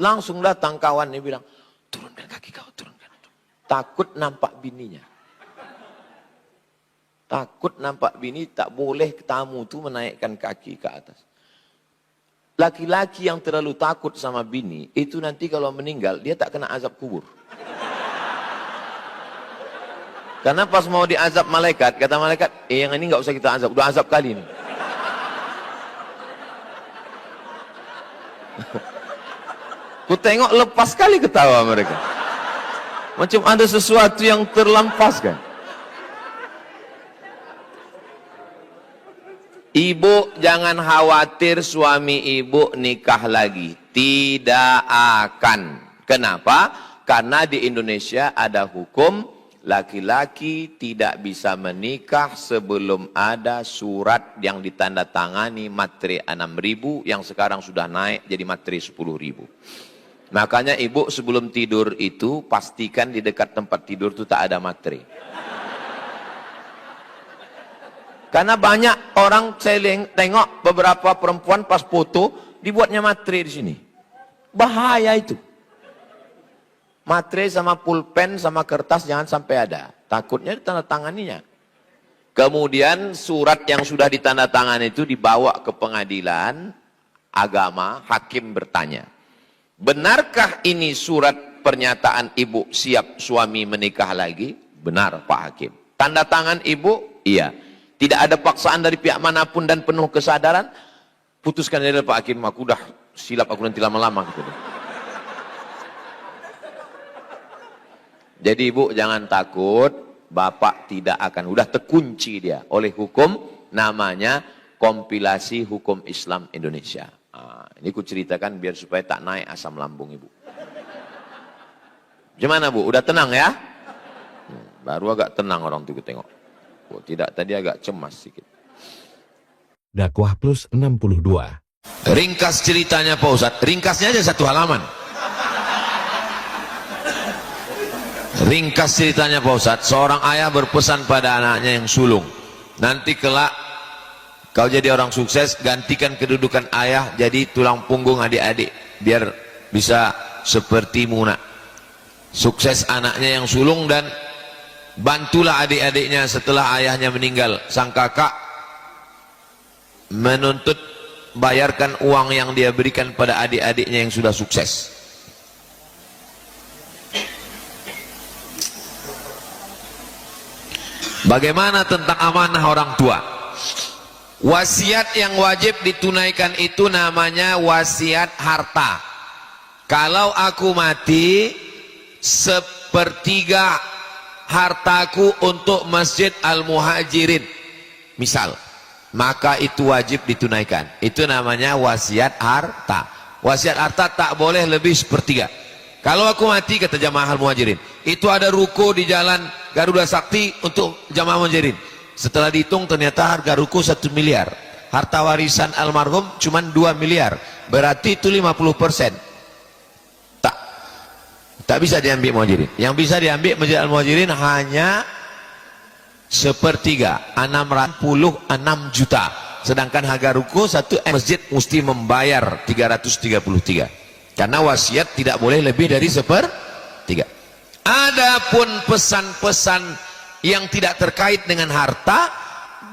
Langsung datang kawan ini bilang, turunkan kaki kau, turunkan. Takut nampak bininya. Takut nampak bini, tak boleh tamu tu menaikkan kaki ke atas. Laki-laki yang terlalu takut sama bini, itu nanti kalau meninggal, dia tak kena azab kubur. Karena pas mau diazab malaikat, kata malaikat, yang ini nggak usah kita azab, udah azab kali ini. Ku tengok lepas kali ketawa mereka. Macam ada sesuatu yang terlampaskan. Ibu jangan khawatir suami ibu nikah lagi. Tidak akan. Kenapa? Karena di Indonesia ada hukum laki-laki tidak bisa menikah sebelum ada surat yang ditandatangani matre 6.000 yang sekarang sudah naik jadi matre 10.000. Makanya ibu sebelum tidur itu pastikan di dekat tempat tidur itu tak ada matre. Karena banyak orang saya tengok beberapa perempuan pas foto dibuatnya matre di sini. Bahaya itu. Matre sama pulpen sama kertas jangan sampai ada. Takutnya ditandatanganinya. Kemudian surat yang sudah ditandatangani itu dibawa ke pengadilan agama, hakim bertanya. Benarkah ini surat pernyataan ibu siap suami menikah lagi? Benar Pak Hakim. Tanda tangan ibu? Iya. Tidak ada paksaan dari pihak manapun dan penuh kesadaran. Putuskan dari Pak Hakim, aku udah silap aku nanti lama-lama. Gitu. Jadi ibu jangan takut, bapak tidak akan, udah terkunci dia oleh hukum namanya kompilasi hukum Islam Indonesia. Nah, ini ku ceritakan biar supaya tak naik asam lambung ibu. Gimana bu, udah tenang ya? Baru agak tenang orang tuh tengok. Oh, tidak, tadi agak cemas sedikit. Dakwah Plus 62. Ringkas ceritanya Pak Ustadz, ringkasnya aja 1 halaman. Ringkas ceritanya Pak Ustadz, seorang ayah berpesan pada anaknya yang sulung. Nanti kelak kau jadi orang sukses, gantikan kedudukan ayah jadi tulang punggung adik-adik. Biar bisa sepertimu nak. Sukses anaknya yang sulung dan bantulah adik-adiknya setelah ayahnya meninggal. Sang kakak menuntut bayarkan uang yang dia berikan pada adik-adiknya yang sudah sukses. Bagaimana tentang amanah orang tua? Wasiat yang wajib ditunaikan itu namanya wasiat harta. Kalau aku mati, 1/3 hartaku untuk Masjid Al-Muhajirin misal, maka itu wajib ditunaikan. Itu namanya wasiat harta. Wasiat harta tak boleh lebih 1/3. Kalau aku mati, kata jamaah Al-Muhajirin, itu ada ruko di jalan Garuda Sakti untuk jamaah Muhajirin. Setelah dihitung ternyata harga ruko 1 miliar. Harta warisan almarhum cuma 2 miliar. Berarti itu 50%. Tak bisa diambil Muhajirin. Yang bisa diambil Masjid Al-Muhajirin hanya sepertiga, 666 juta. Sedangkan harga ruko satu masjid mesti membayar 333. Karena wasiat tidak boleh lebih dari sepertiga. Adapun pesan-pesan yang tidak terkait dengan harta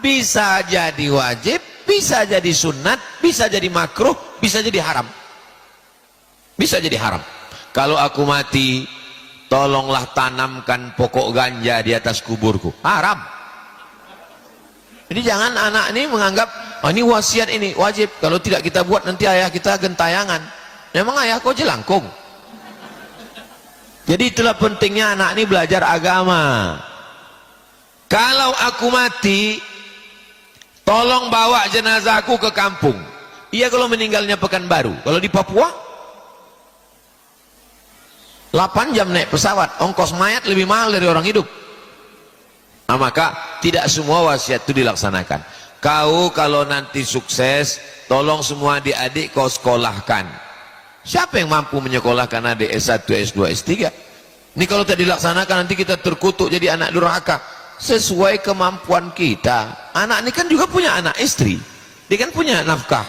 bisa jadi wajib, bisa jadi sunat, bisa jadi makruh, bisa jadi haram. Bisa jadi haram. Kalau aku mati, tolonglah tanamkan pokok ganja di atas kuburku. Haram. Jadi jangan anak ini menganggap, oh ini wasiat ini wajib. Kalau tidak kita buat nanti ayah kita gentayangan. Memang ayah kau jelangkung. Jadi itulah pentingnya anak ini belajar agama. Kalau aku mati, tolong bawa jenazahku ke kampung. Iya kalau meninggalnya Pekanbaru. Kalau di Papua 8 jam naik pesawat, ongkos mayat lebih mahal dari orang hidup. Nah, maka tidak semua wasiat itu dilaksanakan. Kau kalau nanti sukses, tolong semua adik-adik kau sekolahkan. Siapa yang mampu menyekolahkan adik S1, S2, S3? Ini kalau tidak dilaksanakan nanti kita terkutuk jadi anak durhaka. Sesuai kemampuan kita. Anak ini kan juga punya anak istri. Dia kan punya nafkah.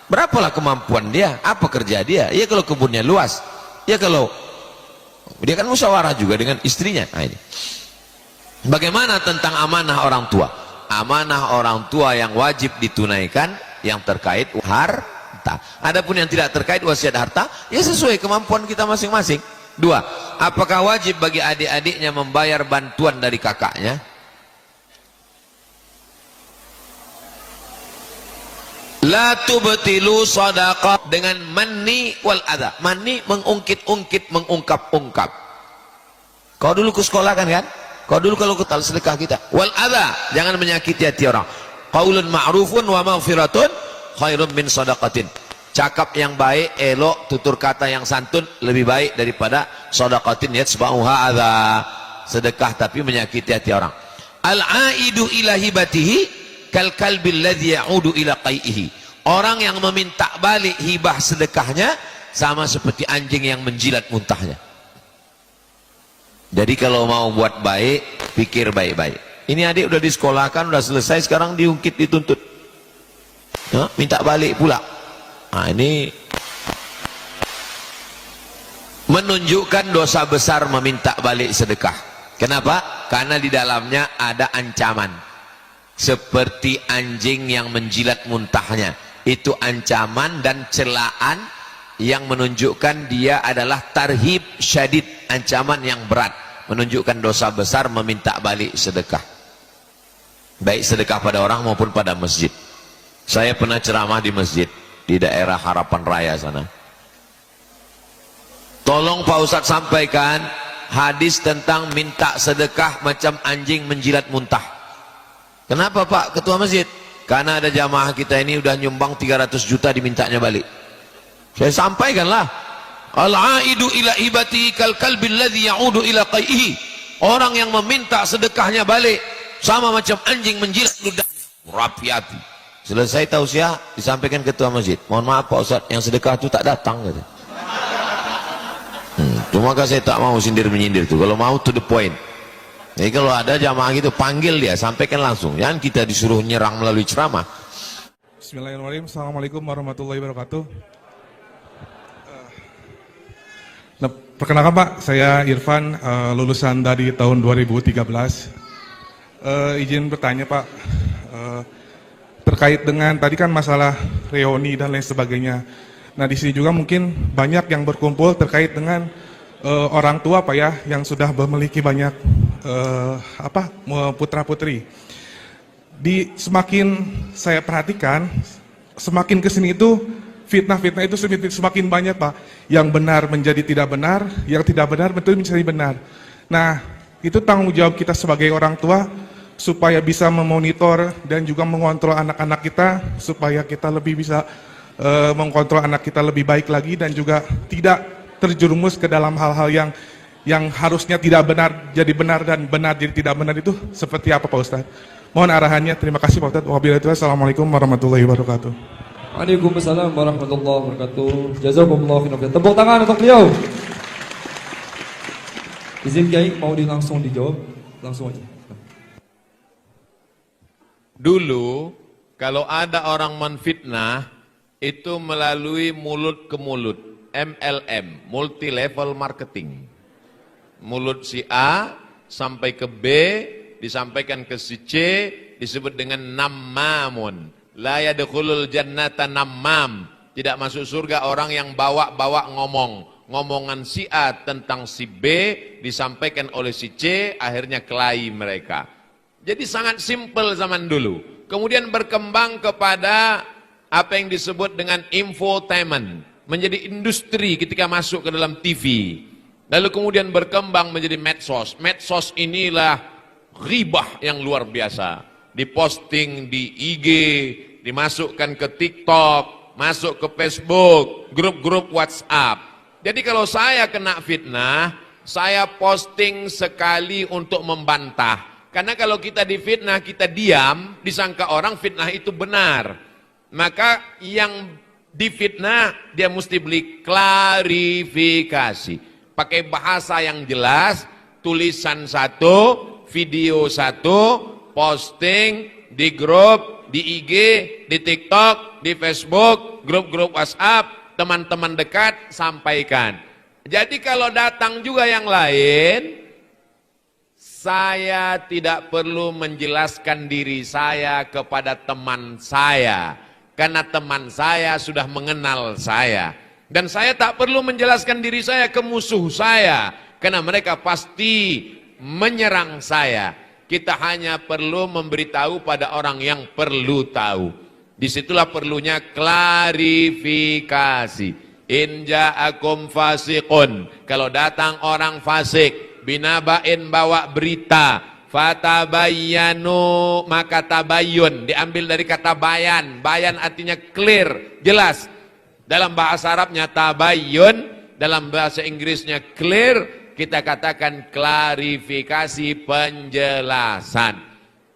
Berapalah kemampuan dia? Apa kerja dia? Ya kalau kebunnya luas. Ya kalau dia kan musyawarah juga dengan istrinya. Nah, ini. Bagaimana tentang amanah orang tua? Amanah orang tua yang wajib ditunaikan yang terkait harta. Adapun yang tidak terkait wasiat harta, ya sesuai kemampuan kita masing-masing. 2. Apakah wajib bagi adik-adiknya membayar bantuan dari kakaknya? La tubtilu sadaqah dengan manni wal adha. Manni mengungkit-ungkit, mengungkap-ungkap. Kau dulu ke sekolah kan? Kau dulu kalau ketal sedekah kita. Wal adha, jangan menyakiti hati orang. Qaulun ma'rufun wa maghfiratun khairun min sadaqatin. Cakap yang baik, elok, tutur kata yang santun lebih baik daripada sadaqatin yatsba'uha adha. Sedekah tapi menyakiti hati orang. Al-aidu ila hibatihi kal kalbil ladzi ya'udu ila qai'ihi. Orang yang meminta balik hibah sedekahnya sama seperti anjing yang menjilat muntahnya. Jadi kalau mau buat baik, pikir baik-baik. Ini adik udah disekolahkan, udah selesai, sekarang diungkit, dituntut. Ya, minta balik pula. Nah, ini menunjukkan dosa besar meminta balik sedekah. Kenapa? Karena di dalamnya ada ancaman. Seperti anjing yang menjilat muntahnya. Itu ancaman dan celaan yang menunjukkan dia adalah tarhib syadid, ancaman yang berat, menunjukkan dosa besar meminta balik sedekah, baik sedekah pada orang maupun pada masjid. Saya pernah ceramah di masjid di daerah Harapan Raya sana. Tolong Pak Ustadz sampaikan hadis tentang minta sedekah macam anjing menjilat muntah. Kenapa Pak Ketua Masjid? Karena ada jamaah kita ini udah nyumbang 300 juta dimintanya balik. Saya sampaikanlah, al-aidu ila ibati kal kalbil ladzi ya'udu ila qai'ihi. Orang yang meminta sedekahnya balik sama macam anjing menjilat ludahnya. Rapi-api. Selesai tausiah disampaikan Ketua Masjid. Mohon maaf Pak Ustadz, yang sedekah itu tak datang kata. Cuma saya tak mau sindir-menyindir tuh. Kalau mau to the point. Jadi kalau ada jamaah gitu, panggil dia, sampaikan langsung. Jangan kita disuruh nyerang melalui ceramah. Bismillahirrahmanirrahim. Assalamualaikum warahmatullahi wabarakatuh. Nah, perkenalkan Pak, saya Irfan, lulusan dari tahun 2013. Izin bertanya Pak, terkait dengan tadi kan masalah reuni dan lain sebagainya. Nah di sini juga mungkin banyak yang berkumpul terkait dengan orang tua Pak ya, yang sudah memiliki banyak putra-putri. Semakin saya perhatikan, semakin kesini itu fitnah-fitnah itu semakin banyak Pak. Yang benar menjadi tidak benar, yang tidak benar betul menjadi benar. Nah itu tanggung jawab kita sebagai orang tua supaya bisa memonitor dan juga mengontrol anak-anak kita supaya kita lebih bisa mengkontrol anak kita lebih baik lagi dan juga tidak terjerumus ke dalam hal-hal yang harusnya tidak benar jadi benar dan benar jadi tidak benar itu seperti apa Pak Ustadz? Mohon arahannya. Terima kasih Pak Ustadz. Wabillahi taufiq. Assalamualaikum warahmatullahi wabarakatuh. Waalaikumsalam warahmatullahi wabarakatuh. Jazakumullah khairan. Tepuk tangan untuk beliau. Izin Kiai mau langsung dijawab, langsung aja. Dulu kalau ada orang menfitnah itu melalui mulut ke mulut, MLM, multi level marketing. Mulut si A sampai ke B, disampaikan ke si C, disebut dengan nammamun. La yadkhulul jannata nammam. Tidak masuk surga orang yang bawa-bawa ngomongan si A tentang si B disampaikan oleh si C, akhirnya kelahi mereka. Jadi sangat simpel zaman dulu. Kemudian berkembang kepada apa yang disebut dengan infotainment, menjadi industri ketika masuk ke dalam TV. Lalu kemudian berkembang menjadi medsos. Medsos inilah ghibah yang luar biasa. Diposting di IG, dimasukkan ke TikTok, masuk ke Facebook, grup-grup WhatsApp. Jadi kalau saya kena fitnah, saya posting sekali untuk membantah. Karena kalau kita difitnah, kita diam, disangka orang fitnah itu benar. Maka yang difitnah, dia mesti beli klarifikasi. Pakai bahasa yang jelas, tulisan satu, video satu, posting di grup, di IG, di TikTok, di Facebook, grup-grup WhatsApp, teman-teman dekat, sampaikan. Jadi kalau datang juga yang lain, saya tidak perlu menjelaskan diri saya kepada teman saya. Karena teman saya sudah mengenal saya. Dan saya tak perlu menjelaskan diri saya ke musuh saya. Karena mereka pasti menyerang saya. Kita hanya perlu memberitahu pada orang yang perlu tahu. Disitulah perlunya klarifikasi. In ja'akum fasiqun. Kalau datang orang fasik, binabain bawa berita, fatabayyanu, maka tabayyun diambil dari kata bayan. Bayan artinya clear, jelas. Dalam bahasa Arabnya tabayyun, dalam bahasa Inggrisnya clear, kita katakan klarifikasi, penjelasan.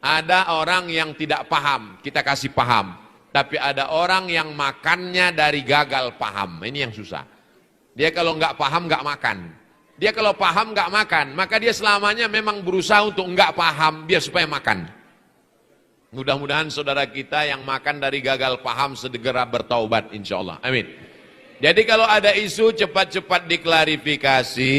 Ada orang yang tidak paham, kita kasih paham. Tapi ada orang yang makannya dari gagal paham. Ini yang susah. Dia kalau nggak paham nggak makan. Dia kalau paham nggak makan, maka dia selamanya memang berusaha untuk nggak paham, biar supaya makan. Mudah-mudahan saudara kita yang makan dari gagal paham segera bertaubat, insya Allah. Amin. Jadi kalau ada isu cepat-cepat diklarifikasi,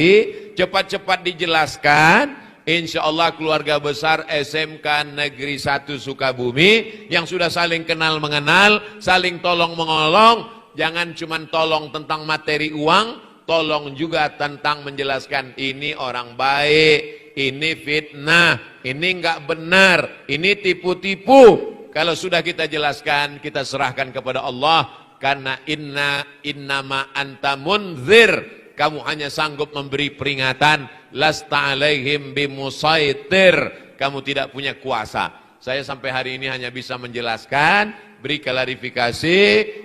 cepat-cepat dijelaskan. Insya Allah keluarga besar SMK Negeri 1 Sukabumi yang sudah saling kenal mengenal, saling tolong menolong. Jangan cuma tolong tentang materi uang, tolong juga tentang menjelaskan ini orang baik, ini fitnah, ini enggak benar, ini tipu-tipu. Kalau sudah kita jelaskan, kita serahkan kepada Allah. Karena innama anta munzir. Kamu hanya sanggup memberi peringatan. Lasta alaihim bimusaitir. Kamu tidak punya kuasa. Saya sampai hari ini hanya bisa menjelaskan, beri klarifikasi,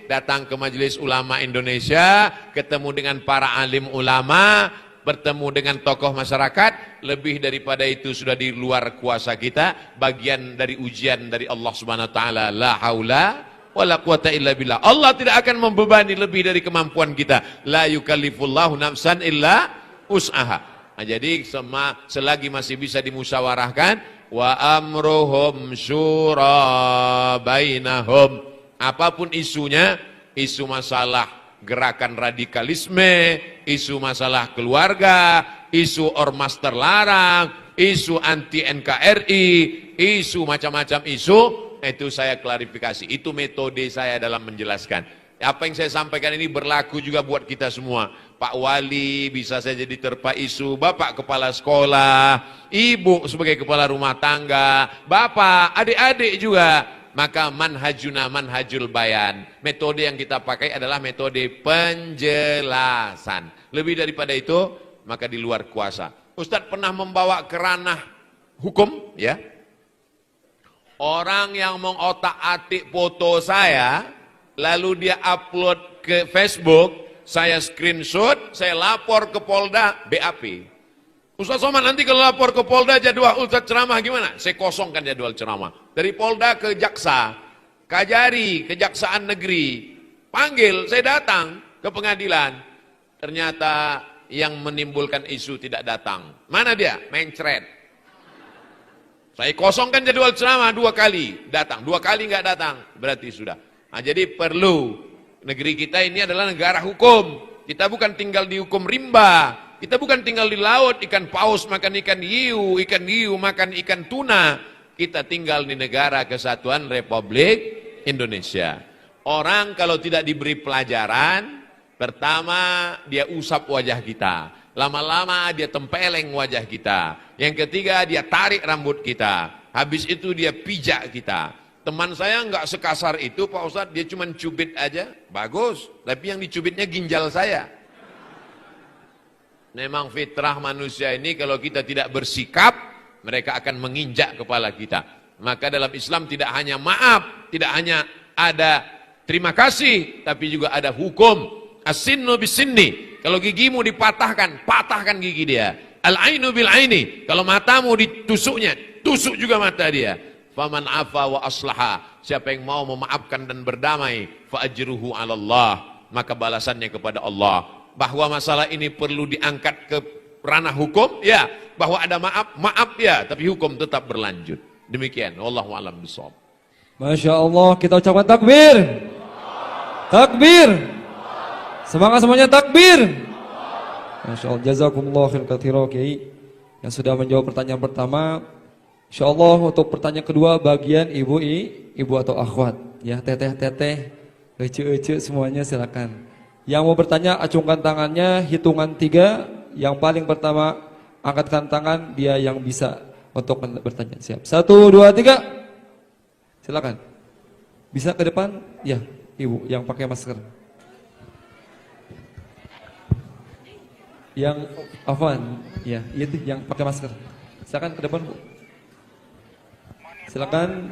datang ke Majelis Ulama Indonesia, ketemu dengan para alim ulama, bertemu dengan tokoh masyarakat. Lebih daripada itu sudah di luar kuasa kita, bagian dari ujian dari Allah Subhanahu wa taala. La haula wala quwata illa billah. Allah tidak akan membebani lebih dari kemampuan kita. La yukallifullahu nafsan illa us'aha. Nah, jadi selagi masih bisa dimusyawarahkan, wa amruhum syura bainahum. Apapun isunya, isu masalah gerakan radikalisme, isu masalah keluarga, isu ormas terlarang, isu anti NKRI, isu macam-macam isu, itu saya klarifikasi. Itu metode saya dalam menjelaskan. Apa yang saya sampaikan ini berlaku juga buat kita semua. Pak Wali bisa saja diterpa isu, Bapak kepala sekolah, Ibu sebagai kepala rumah tangga, Bapak, adik-adik juga. Maka manhajuna manhajul bayan. Metode yang kita pakai adalah metode penjelasan. Lebih daripada itu, maka di luar kuasa. Ustadz pernah membawa ke ranah hukum, ya. Orang yang mengotak-atik foto saya, lalu dia upload ke Facebook, saya screenshot, saya lapor ke Polda, BAP. Ustaz Somad, nanti kalau lapor ke Polda jadwal Ustaz ceramah gimana? Saya kosongkan jadwal ceramah. Dari Polda ke Jaksa, Kajari, Kejaksaan Negeri, panggil, saya datang ke pengadilan. Ternyata yang menimbulkan isu tidak datang. Mana dia? Mencret. Saya kosongkan jadwal ceramah 2 kali, datang. 2 kali nggak datang, berarti sudah. Nah, jadi perlu, negeri kita ini adalah negara hukum. Kita bukan tinggal di hukum rimba. Kita bukan tinggal di laut, ikan paus makan ikan hiu makan ikan tuna. Kita tinggal di negara kesatuan Republik Indonesia. Orang kalau tidak diberi pelajaran, pertama dia usap wajah kita. Lama-lama dia tempeleng wajah kita. Yang ketiga dia tarik rambut kita. Habis itu dia pijak kita. Teman saya nggak sekasar itu Pak Ustadz, dia cuma cubit aja, bagus. Tapi yang dicubitnya ginjal saya. Memang fitrah manusia ini kalau kita tidak bersikap, mereka akan menginjak kepala kita. Maka dalam Islam tidak hanya maaf, tidak hanya ada terima kasih, tapi juga ada hukum. As-sinnu bis-sinni. Kalau gigimu dipatahkan, patahkan gigi dia. Al-ainu bil-aini. Kalau matamu ditusuknya, tusuk juga mata dia. Faman afa wa aslaha. Siapa yang mau memaafkan dan berdamai, fa ajruhu 'ala Allah. Maka balasannya kepada Allah. Bahwa masalah ini perlu diangkat ke ranah hukum, ya. Bahwa ada maaf ya, tapi hukum tetap berlanjut. Demikian, wallahu a'lam bishawab. Masya Allah, kita ucapkan takbir. Takbir. Semangat semuanya, takbir. Masya Allah, jazakumullah khair katsira Kiai yang sudah menjawab pertanyaan pertama. Insya Allah untuk pertanyaan kedua bagian ibu atau akhwat, ya, teteh, ece semuanya silakan. Yang mau bertanya acungkan tangannya, hitungan 3. Yang paling pertama angkatkan tangan, dia yang bisa untuk bertanya. Siap. 1, 2, 3. Silakan. Bisa ke depan? Ya, ibu yang pakai masker. Yang Afwan, ya, itu yang pakai masker. Silakan ke depan, Bu. Silakan.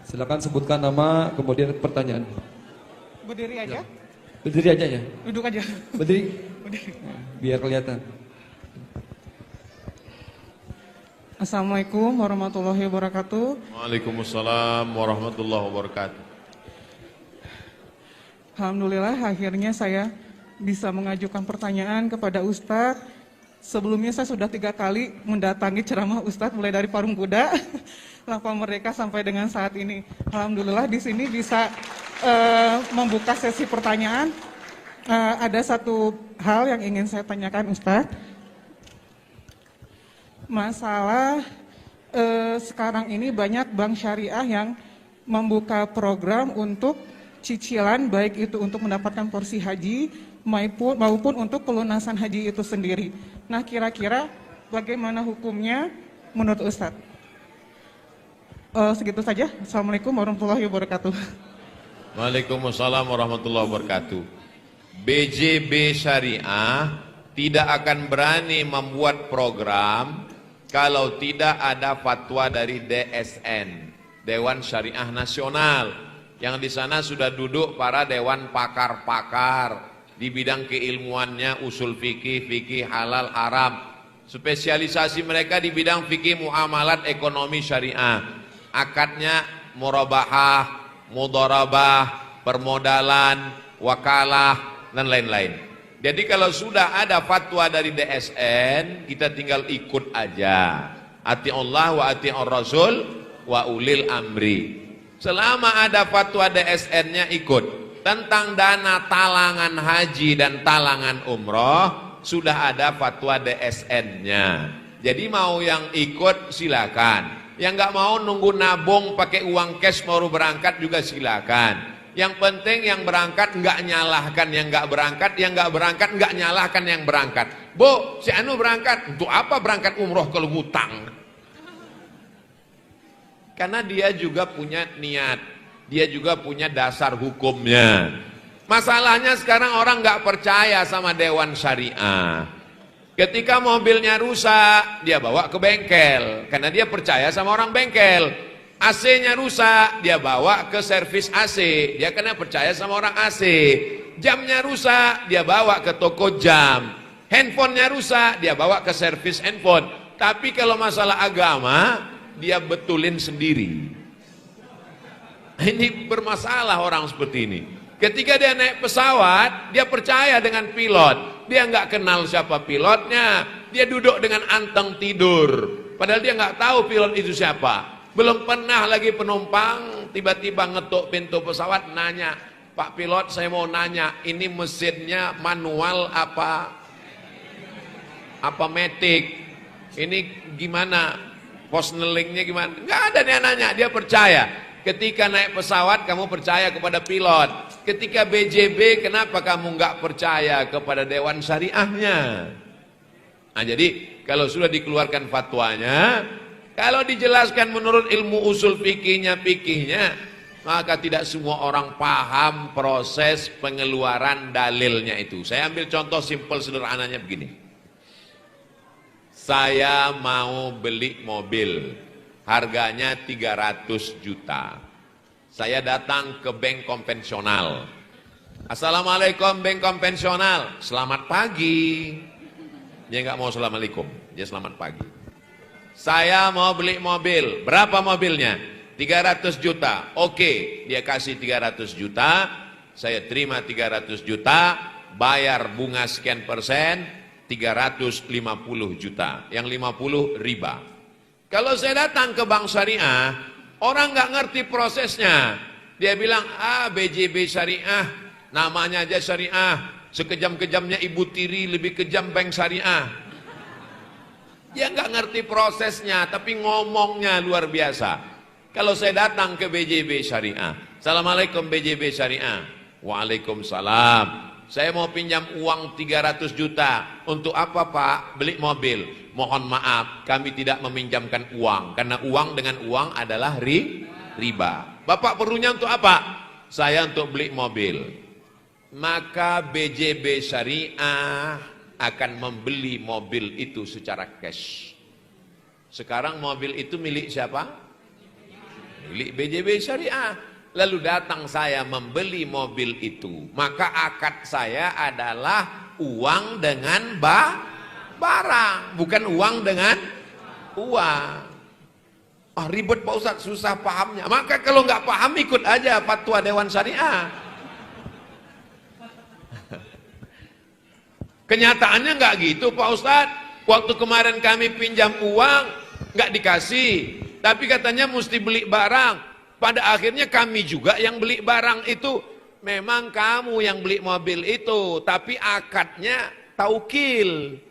Silakan sebutkan nama, kemudian pertanyaan. Berdiri aja? Berdiri aja ya? Duduk aja. Berdiri? Biar kelihatan. Assalamualaikum warahmatullahi wabarakatuh. Waalaikumsalam warahmatullahi wabarakatuh. Alhamdulillah akhirnya saya bisa mengajukan pertanyaan kepada Ustadz. Sebelumnya saya sudah 3 kali mendatangi ceramah Ustadz, mulai dari Parung Kuda, Lapang Merdeka sampai dengan saat ini. Alhamdulillah di sini bisa membuka sesi pertanyaan. Ada satu hal yang ingin saya tanyakan Ustadz. Masalah sekarang ini banyak bank syariah yang membuka program untuk cicilan, baik itu untuk mendapatkan porsi haji maupun untuk pelunasan haji itu sendiri. Nah, kira-kira bagaimana hukumnya menurut Ustadz? Segitu saja. Assalamualaikum warahmatullahi wabarakatuh. Waalaikumsalam warahmatullahi wabarakatuh. BJB Syariah tidak akan berani membuat program kalau tidak ada fatwa dari DSN, Dewan Syariah Nasional, yang di sana sudah duduk para dewan pakar-pakar di bidang keilmuannya, usul fikih halal haram. Spesialisasi mereka di bidang fikih muamalat ekonomi syariah. Akadnya murabahah, mudharabah, permodalan, wakalah, dan lain-lain. Jadi kalau sudah ada fatwa dari DSN, kita tinggal ikut aja. Ati'ullah wa ati'ur rasul wa ulil amri. Selama ada fatwa DSN-nya ikut. Tentang dana talangan haji dan talangan umroh, sudah ada fatwa DSN-nya. Jadi mau yang ikut silakan. Yang nggak mau nunggu nabung pakai uang cash baru berangkat juga silakan. Yang penting yang berangkat nggak nyalahkan yang nggak berangkat, yang nggak berangkat nggak nyalahkan yang berangkat. Bu, si Anu berangkat, untuk apa berangkat umroh kalau ngutang? Karena dia juga punya niat, dia juga punya dasar hukumnya. Masalahnya sekarang orang nggak percaya sama Dewan Syariah. Ketika mobilnya rusak, dia bawa ke bengkel, karena dia percaya sama orang bengkel. AC-nya rusak, dia bawa ke servis AC. Dia kena percaya sama orang AC. Jamnya rusak, dia bawa ke toko jam. Handphonenya rusak, dia bawa ke servis handphone. Tapi kalau masalah agama, dia betulin sendiri. Ini bermasalah orang seperti ini. Ketika dia naik pesawat, dia percaya dengan pilot. Dia nggak kenal siapa pilotnya. Dia duduk dengan anteng tidur. Padahal dia nggak tahu pilot itu siapa. Belum pernah lagi penumpang tiba-tiba ngetuk pintu pesawat nanya, Pak pilot saya mau nanya, ini mesinnya manual apa matic? Ini gimana? Posnelingnya gimana? Nggak ada dia nanya, dia percaya. Ketika naik pesawat kamu percaya kepada pilot. Ketika BJB kenapa kamu nggak percaya kepada Dewan Syariahnya? Nah jadi kalau sudah dikeluarkan fatwanya, kalau dijelaskan menurut ilmu usul fikihnya, maka tidak semua orang paham proses pengeluaran dalilnya itu. Saya ambil contoh simpel sederhananya begini. Saya mau beli mobil, harganya 300 juta. Saya datang ke bank konvensional. Assalamualaikum bank konvensional, selamat pagi. Dia nggak mau assalamualaikum, dia selamat pagi. Saya mau beli mobil, berapa mobilnya? 300 juta. Oke, dia kasih 300 juta, saya terima 300 juta, bayar bunga sekian persen, 350 juta. Yang 50 riba. Kalau saya datang ke bank syariah, orang nggak ngerti prosesnya. Dia bilang, BJB syariah, namanya aja syariah. Sekejam-kejamnya ibu tiri, lebih kejam bank syariah. Dia nggak ngerti prosesnya, tapi ngomongnya luar biasa. Kalau saya datang ke BJB syariah, Assalamualaikum BJB syariah. Waalaikumsalam. Saya mau pinjam uang 300 juta. Untuk apa Pak? Beli mobil. Mohon maaf, kami tidak meminjamkan uang. Karena uang dengan uang adalah riba. Bapak perlunya untuk apa? Saya untuk beli mobil. Maka BJB syariah akan membeli mobil itu secara cash. Sekarang mobil itu milik siapa? Milik BJB syariah. Lalu datang saya membeli mobil itu, maka akad saya adalah uang dengan barang, bukan uang dengan uang. Ribet Pak Ustadz, susah pahamnya. Maka kalau nggak paham ikut aja fatwa Dewan Syariah. Kenyataannya nggak gitu Pak Ustadz. Waktu kemarin kami pinjam uang nggak dikasih, tapi katanya mesti beli barang. Pada akhirnya kami juga yang beli barang itu. Memang kamu yang beli mobil itu, tapi akadnya taukil.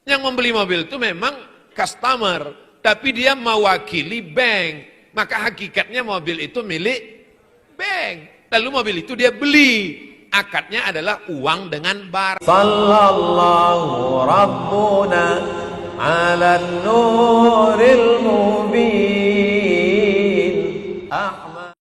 Yang membeli mobil itu memang customer, tapi dia mewakili bank. Maka hakikatnya mobil itu milik bank. Lalu mobil itu dia beli. Akadnya adalah uang dengan barang. Sallallahu Rabbuna ala nuril mubin.